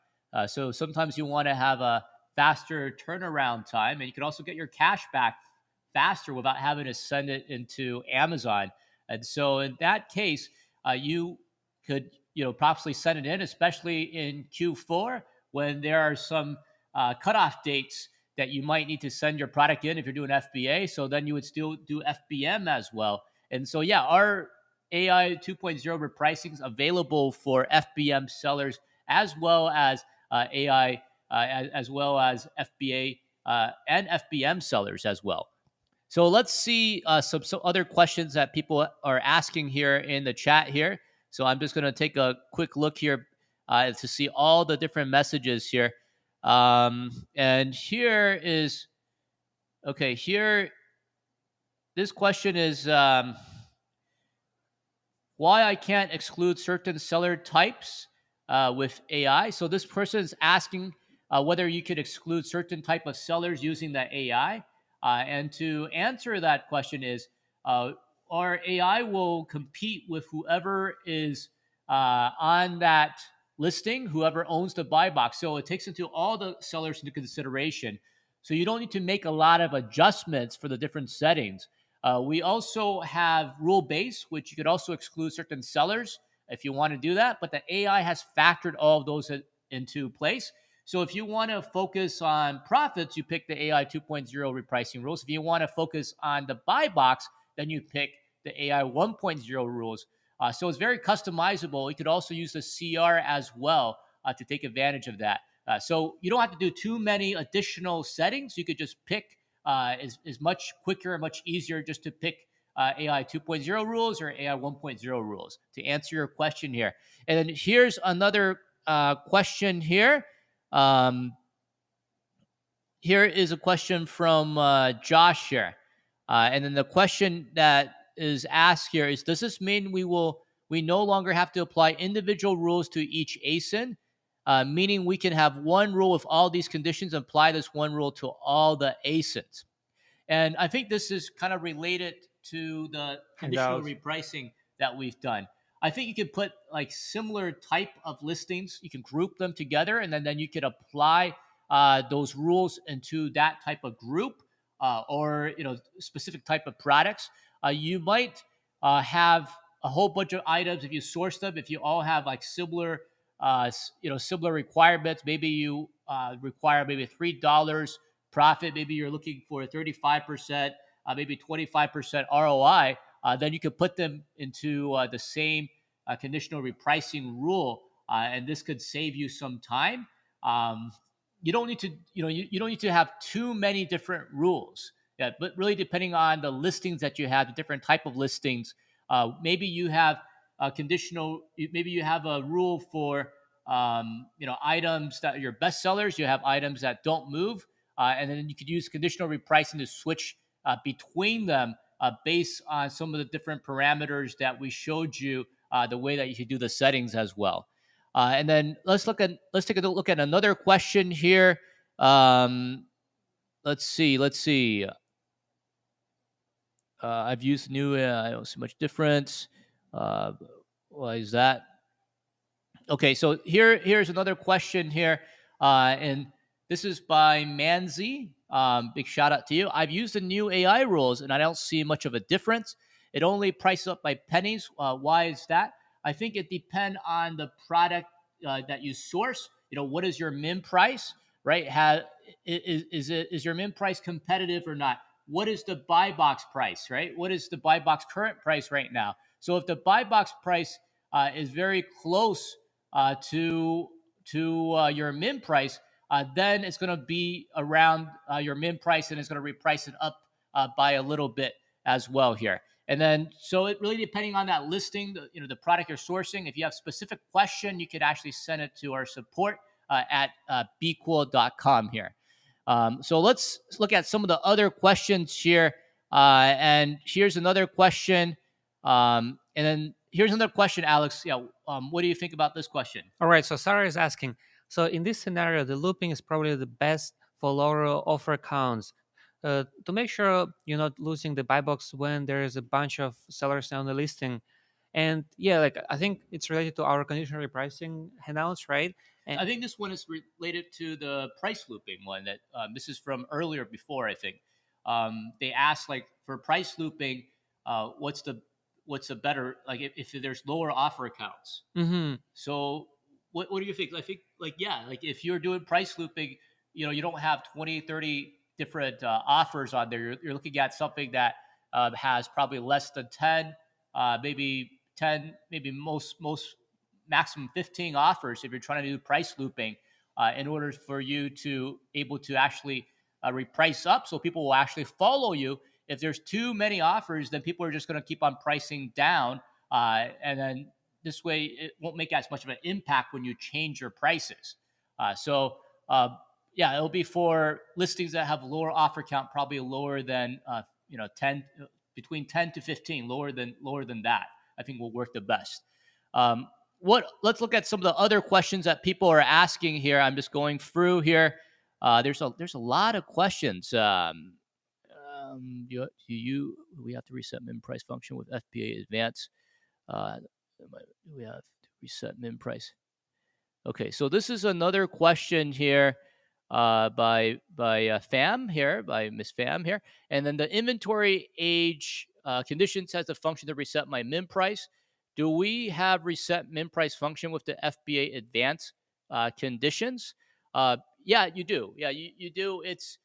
So sometimes you want to have a faster turnaround time, and you can also get your cash back faster without having to send it into Amazon. And so in that case, you could possibly send it in, especially in Q4 when there are some cutoff dates that you might need to send your product in if you're doing FBA. So then you would still do FBM as well. And so yeah, our AI 2.0 repricing is available for FBM sellers as well as AI, as well as FBA and FBM sellers as well. So let's see some other questions that people are asking here in the chat here. So I'm just going to take a quick look here to see all the different messages here. And here is, okay, here, this question is why I can't exclude certain seller types with AI. So this person is asking whether you could exclude certain type of sellers using the AI. And to answer that question is, our AI will compete with whoever is on that listing, whoever owns the buy box. So it takes into all the sellers into consideration. So you don't need to make a lot of adjustments for the different settings. We also have rule base, which you could also exclude certain sellers if you want to do that. But the AI has factored all of those into place. So if you want to focus on profits, you pick the AI 2.0 repricing rules. If you want to focus on the buy box, then you pick the AI 1.0 rules. So it's very customizable. You could also use the CR as well to take advantage of that. So you don't have to do too many additional settings. You could just pick is much quicker and much easier just to pick AI 2.0 rules or AI 1.0 rules to answer your question here. And then here's another question here. Here is a question from Josh here. And then the question that is asked here is, does this mean we no longer have to apply individual rules to each ASIN? Meaning we can have one rule with all these conditions and apply this one rule to all the ASINs. And I think this is kind of related to the conditional repricing that we've done. I think you could put like similar type of listings. You can group them together, and then you could apply those rules into that type of group or specific type of products. You might have a whole bunch of items if you source them. If you all have like similar, similar requirements, maybe you require maybe $3 profit, maybe you're looking for 35%, maybe 25% ROI, then you could put them into the same conditional repricing rule, and this could save you some time. You don't need to, you don't need to have too many different rules. Yeah, but really depending on the listings that you have, the different type of listings, maybe you have a conditional, maybe you have a rule for items that are your best sellers. You have items that don't move. And then you could use conditional repricing to switch between them based on some of the different parameters that we showed you, the way that you should do the settings as well. And then let's take a look at another question here. Let's see. I've used new. I don't see much difference. Why is that? Okay, so here's another question here, and this is by Manzi. Big shout out to you. I've used the new AI rules, and I don't see much of a difference. It only prices up by pennies. Why is that? I think it depends on the product that you source. What is your min price, right? Is your min price competitive or not? What is the buy box price, right? What is the buy box current price right now? So if the buy box price is very close to your min price, then it's going to be around your min price, and it's going to reprice it up by a little bit as well here. And then, so it really depending on that listing, the product you're sourcing. If you have specific question, you could actually send it to our support at BQool.com here. So let's look at some of the other questions here. And here's another question. And then here's another question, Alex. Yeah, what do you think about this question? All right, so Sarah is asking, so in this scenario, the looping is probably the best for lower offer counts. To make sure you're not losing the buy box when there is a bunch of sellers on the listing, And yeah, like I think it's related to our conditional repricing hangouts, right? And I think this one is related to the price looping one that this is from earlier before. I think they asked like for price looping, what's the better like if there's lower offer accounts. mhm. So what do you think? I think like yeah, like if you're doing price looping, you don't have 20, 30 different offers on there. You're looking at something that has probably less than 10, maybe 10, maybe most maximum 15 offers if you're trying to do price looping in order for you to able to actually reprice up so people will actually follow you. If there's too many offers, then people are just going to keep on pricing down, and then this way it won't make as much of an impact when you change your prices. So yeah, it'll be for listings that have lower offer count, probably lower than 10, between 10 to 15, lower than that. I think will work the best. Let's look at some of the other questions that people are asking here. I'm just going through here. There's a lot of questions. We have to reset min price function with FBA Advance. Uh, we have to reset min price. Okay, so this is another question here by Fam here, by Miss Fam here, and then the inventory age conditions has the function to reset my min price. Do we have reset min price function with the FBA advanced conditions? Yeah, you do. Yeah, you do. It's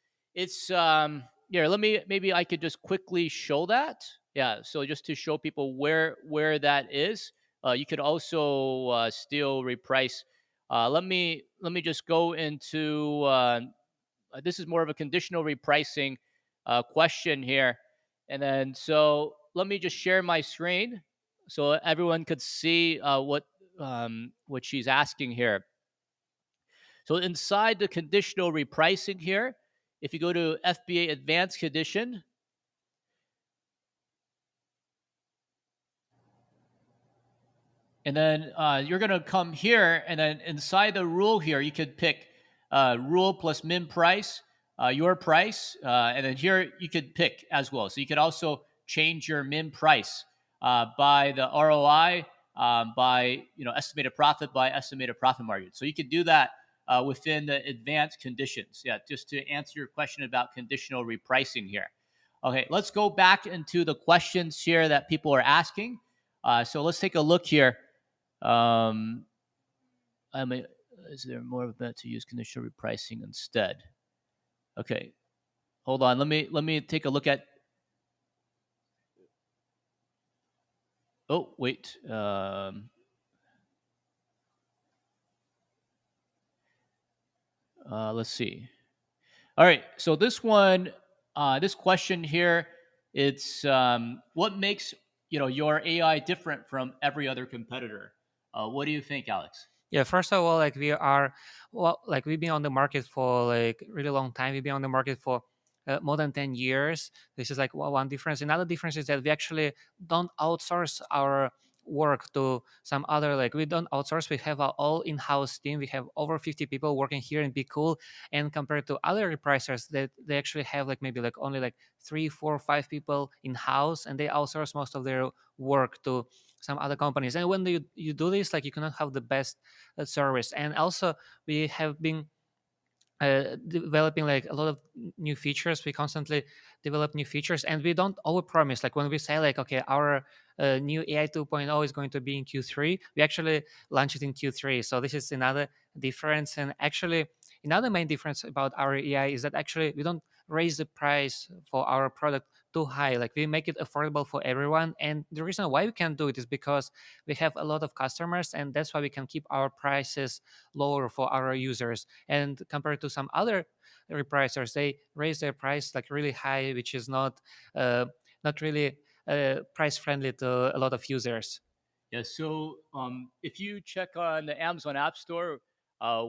here. Let me maybe I could just quickly show that. Yeah, so just to show people where that is. You could also still reprice. Let me just go into this is more of a conditional repricing question here, and then so let me just share my screen so everyone could see what she's asking here. So inside the conditional repricing here, if you go to FBA Advanced Condition, and then you're going to come here, and then inside the rule here, you could pick rule plus min price, your price, and then here you could pick as well. So you could also change your min price by the ROI, by estimated profit, by estimated profit margin. So you could do that within the advanced conditions. Yeah, just to answer your question about conditional repricing here. Okay, let's go back into the questions here that people are asking. So let's take a look here. Um, I mean, is there more of a bet to use conditional repricing instead? Okay, hold on. Let me take a look at. Oh wait. Let's see. All right. So this one, this question here, it's what makes your AI different from every other competitor? What do you think, Alex? Yeah, first of all, like we are, well, like we've been on the market for like really long time. We've been on the market for more than 10 years. This is like one difference. Another difference is that we actually don't outsource our work to some other, like we don't outsource. We have our all in-house team. We have over 50 people working here in BQool. And compared to other repricers that they actually have like maybe like only like 3, 4, 5 people in-house, and they outsource most of their work to some other companies. And when you do this, like you cannot have the best service. And also we have been developing like a lot of new features. We constantly develop new features, and we don't overpromise. Like when we say like, okay, our new AI 2.0 is going to be in Q3, we actually launch it in Q3. So this is another difference. And actually, another main difference about our AI is that actually we don't raise the price for our product too high. Like we make it affordable for everyone. And the reason why we can do it is because we have a lot of customers, and that's why we can keep our prices lower for our users. And compared to some other repricers, they raise their price like really high, which is not really price friendly to a lot of users. Yeah, so if you check on the Amazon App Store,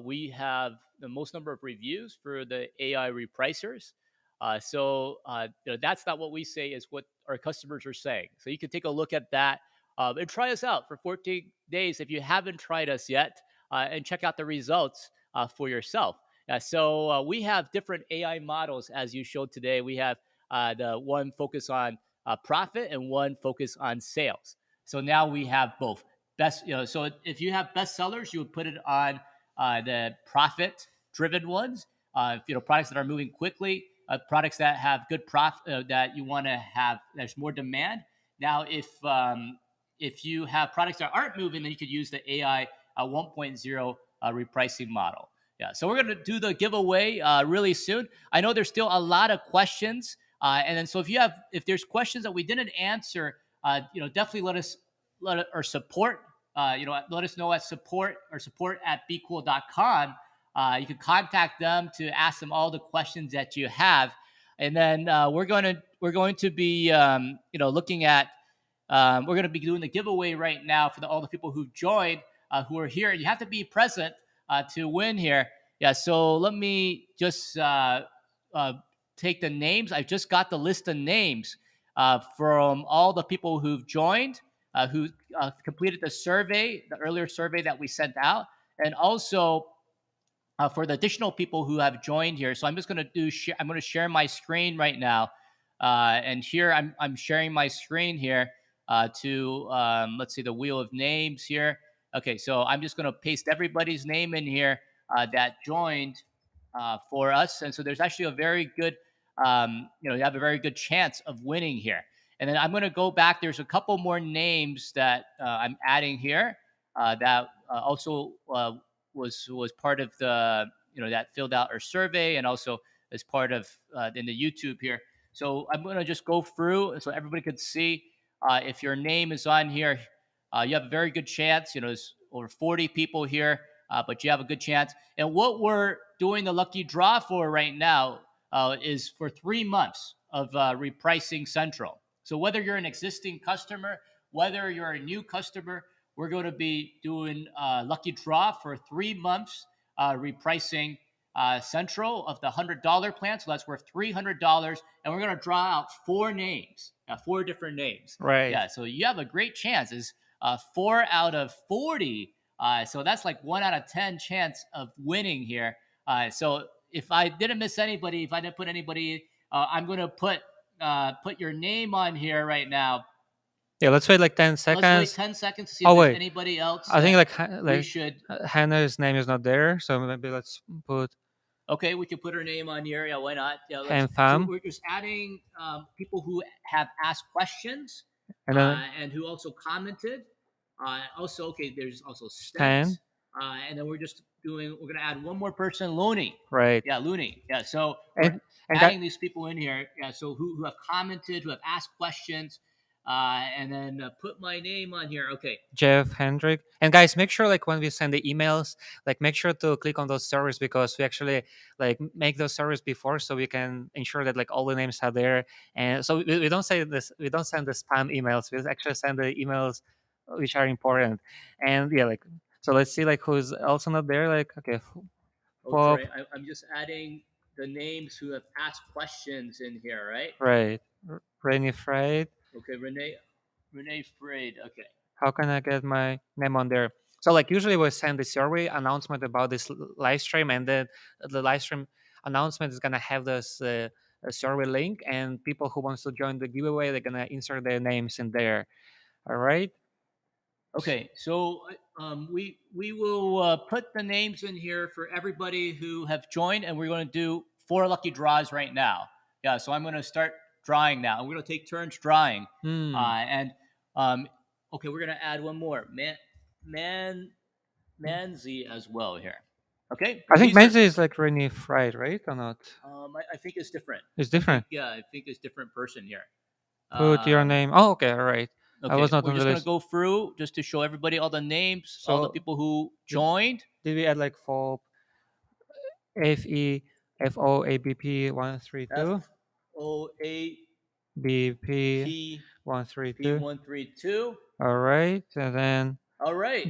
we have the most number of reviews for the AI repricers. That's not what we say; is what our customers are saying. So you can take a look at that and try us out for 14 days if you haven't tried us yet, and check out the results for yourself. So we have different AI models, as you showed today. We have the one focus on profit and one focus on sales. So now we have both best. So if you have bestsellers, you would put it on the profit-driven ones. Products that are moving quickly, products that have good profit that you want to have. There's more demand. Now, if you have products that aren't moving, then you could use the AI 1.0 repricing model. Yeah, so we're going to do the giveaway really soon. I know there's still a lot of questions, and then so if there's questions that we didn't answer, definitely let our support. Let us know at support at bqool.com. You can contact them to ask them all the questions that you have, and then we're going to be looking at. We're going to be doing the giveaway right now for all the people who've joined, who are here. You have to be present to win here. Yeah, so let me just take the names. I just got the list of names from all the people who've joined, who completed the earlier survey that we sent out, and also for the additional people who have joined here. So I'm just going to I'm going to share my screen right now, and here I'm sharing my screen here to let's see, the wheel of names here. Okay, so I'm just going to paste everybody's name in here that joined for us, and so there's actually a very good, you have a very good chance of winning here. And then I'm going to go back. There's a couple more names that I'm adding here that also was part of the that filled out our survey, and also as part of in the YouTube here. So I'm going to just go through so everybody can see if your name is on here. You have a very good chance. There's over 40 people here, but you have a good chance. And what we're doing the lucky draw for right now is for 3 months of Repricing Central. So whether you're an existing customer, whether you're a new customer, we're going to be doing lucky draw for 3 months Repricing Central of the $100 plan. So that's worth $300, and we're going to draw out 4 names, 4 different names. Right. Yeah, so you have a great chance. Is 4 out of 40. So that's like 1 out of 10 chance of winning here. So if I didn't miss anybody, if I didn't put anybody, I'm going to put your name on here right now. Yeah, let's wait like 10 seconds. Let's wait 10 seconds to see if there's anybody else. I think we should. Hannah's name is not there, so maybe let's put. Okay, we can put her name on here. Yeah, why not? Yeah, so we're just adding people who have asked questions and who also commented. Also, okay, there's also Stan. And then we're going to add one more person, Looney. Right. Yeah, Looney. Yeah, so we're adding these people in here. Yeah, so who have commented, who have asked questions. And then put my name on here. Okay. Jeff Hendrick. And guys, make sure when we send the emails, make sure to click on those servers, because we actually make those servers before, so we can ensure that all the names are there. And so we don't say this. We don't send the spam emails. We actually send the emails which are important. And yeah, so let's see who's also not there. Okay. Okay, I'm just adding the names who have asked questions in here, right? Right. Renee Fried. Okay, Renee Fried. Okay. How can I get my name on there? So usually we send the survey announcement about this live stream, and then the live stream announcement is gonna have this survey link, and people who wants to join the giveaway, they're gonna insert their names in there. All right. Okay, so we will put the names in here for everybody who have joined, and we're going to do 4 lucky draws right now. Yeah, so I'm going to start drawing now. We're going to take turns drawing, and okay, we're going to add one more, Manzi as well here. Okay, I think Manzi is Renee Fried, right, or not? I think it's different. It's different. I think it's different person here. Put your name. Oh, okay, all right. Okay, we're just going to go through just to show everybody all the names, all the people who joined. Did we add FOB, FEFOABP 132? FOABP 132. All right, and then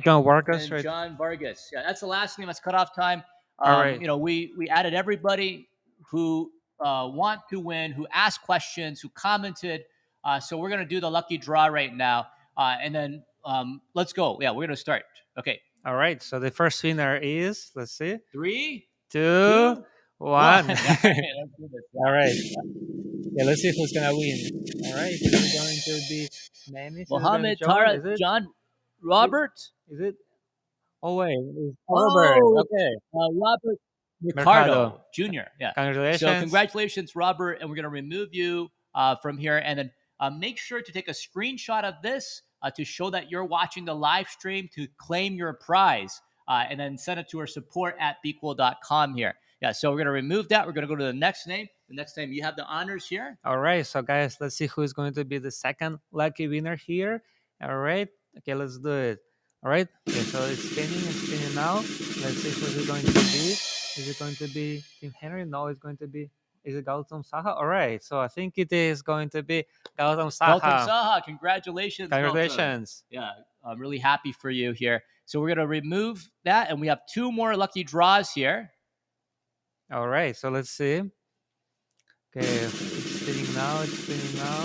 John Vargas, right? John Vargas. Yeah, that's the last name. That's cutoff time. All right. We added everybody who want to win, who asked questions, who commented. So we're going to do the lucky draw right now. And then let's go. Yeah, we're going to start. Okay. All right. So the first winner is, let's see. 3, 2, 1. Let's do this. All right. Yeah, let's see who's gonna win. All right, is it going to be Manish? Is it going to be Mohammed, John? Tara, Is it? John, It Robert. is it? Oh wait, it's Robert. Oh, Okay, Robert Mercado. Ricardo Jr. Yeah. So Congratulations. congratulations, Robert, and we're gonna remove you from here, and then make sure to take a screenshot of this to show that you're watching the live stream to claim your prize, and then send it to our support at BQool.com here. Yeah. So we're gonna remove that. We're gonna go to the next name. The next name you have the honors here. All right, so guys, let's see who is going to be the second lucky winner here. All right, okay, let's do it. All right, okay, so it's spinning now. Let's see who's it going to be. Is it going to be Tim Henry? No, it's going to be. Is it Gautam Saha? All right, so I think it is going to be Gautam Gautam Saha. Saha, congratulations, Gautam. Congratulations. Yeah, I'm really happy for you here. So we're gonna remove that, and we have two more lucky draws here. All right, so let's see. Okay, it's spinning now. It's spinning now.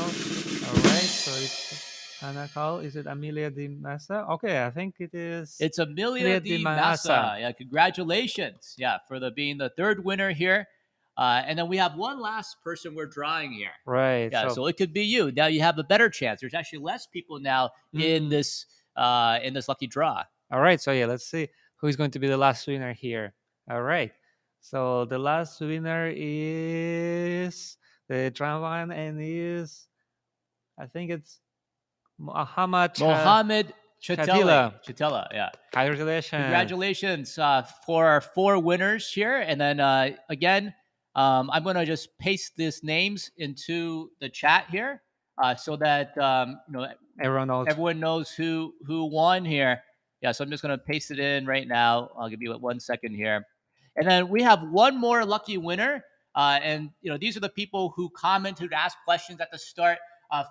All right, so it's Hannah Call. Is it Amelia Di Massa? Okay, I think it is. It's Amelia Di Massa. Yeah, congratulations. Yeah, for being the third winner here. And then we have one last person we're drawing here. Right. Yeah, so it could be you. Now you have a better chance. There's actually less people now in this lucky draw. All right. So yeah, let's see who's going to be the last winner here. All right. So the last winner is the drum one, and is I think it's Mohammed Chatela. Chatela, yeah. Congratulations. Congratulations for our four winners here. And then again, I'm going to just paste these names into the chat here so that everyone knows who won here. Yeah, so I'm just going to paste it in right now. I'll give you 1 second here. And then we have one more lucky winner. And these are the people who commented, asked questions at the start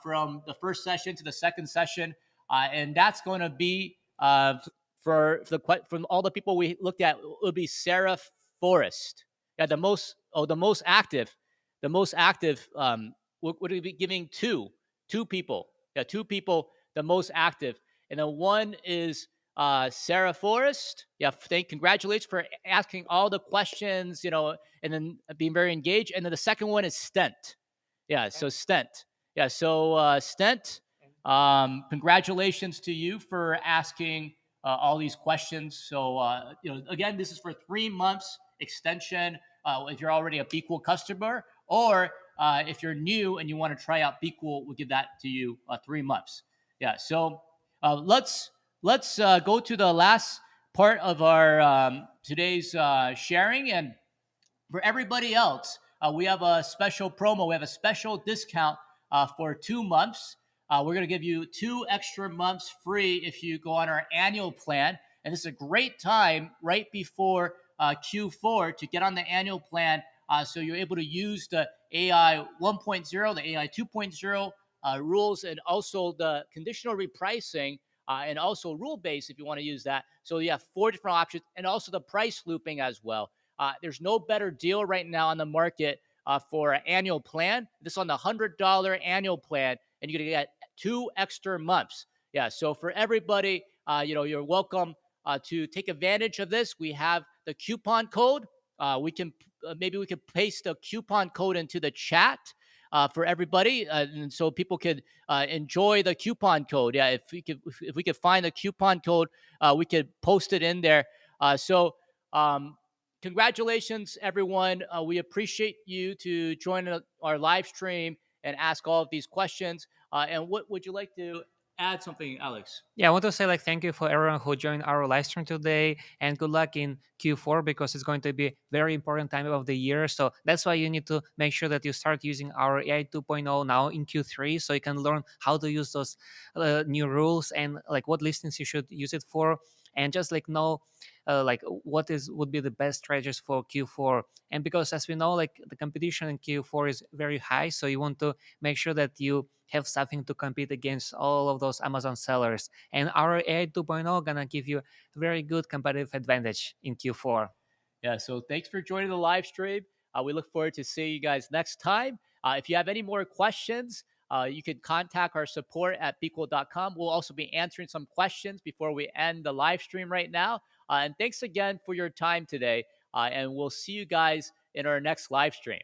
from the first session to the second session. And that's going to be from all the people we looked at, it would be Sarah Forrest. Yeah, the most active. Would we be giving two people? Yeah, two people, the most active, and then one is Sarah Forrest. Yeah, congratulations for asking all the questions, and then being very engaged. And then the second one is Stent. Yeah, so Stent. Yeah, so Stent. Congratulations to you for asking all these questions. So, again, this is for 3 months extension if you're already a BQool customer, or if you're new and you want to try out BQool, we'll give that to you 3 months. Yeah. So let's go to the last part of our today's sharing. And for everybody else, we have a special promo. We have a special discount for 2 months. We're going to give you 2 extra months free if you go on our annual plan. And this is a great time right before Q4 to get on the annual plan. So you're able to use the AI 1.0, the AI 2.0 rules, and also the conditional repricing, and also rule-based if you want to use that. So you have 4 different options, and also the price looping as well. There's no better deal right now on the market for an annual plan. This is on the $100 annual plan, and you're going to get 2 extra months. Yeah, so for everybody, you're welcome to take advantage of this. We have the coupon code. We can maybe we could paste the coupon code into the chat for everybody, and so people could enjoy the coupon code. Yeah, if we could find the coupon code, we could post it in there. Congratulations, everyone. We appreciate you to join our live stream and ask all of these questions. And what would you like to add something, Alex? Yeah, I want to say thank you for everyone who joined our live stream today, and good luck in Q4 because it's going to be a very important time of the year. So that's why you need to make sure that you start using our AI 2.0 now in Q3, so you can learn how to use those new rules and what listings you should use it for, and just know what would be the best strategies for Q4. And because as we know, the competition in Q4 is very high, so you want to make sure that you have something to compete against all of those Amazon sellers. And our AI 2.0 gonna give you a very good competitive advantage in Q4. Yeah, so thanks for joining the live stream. We look forward to seeing you guys next time. If you have any more questions, you can contact our support at BQool.com. We'll also be answering some questions before we end the live stream right now. And thanks again for your time today. And we'll see you guys in our next live stream.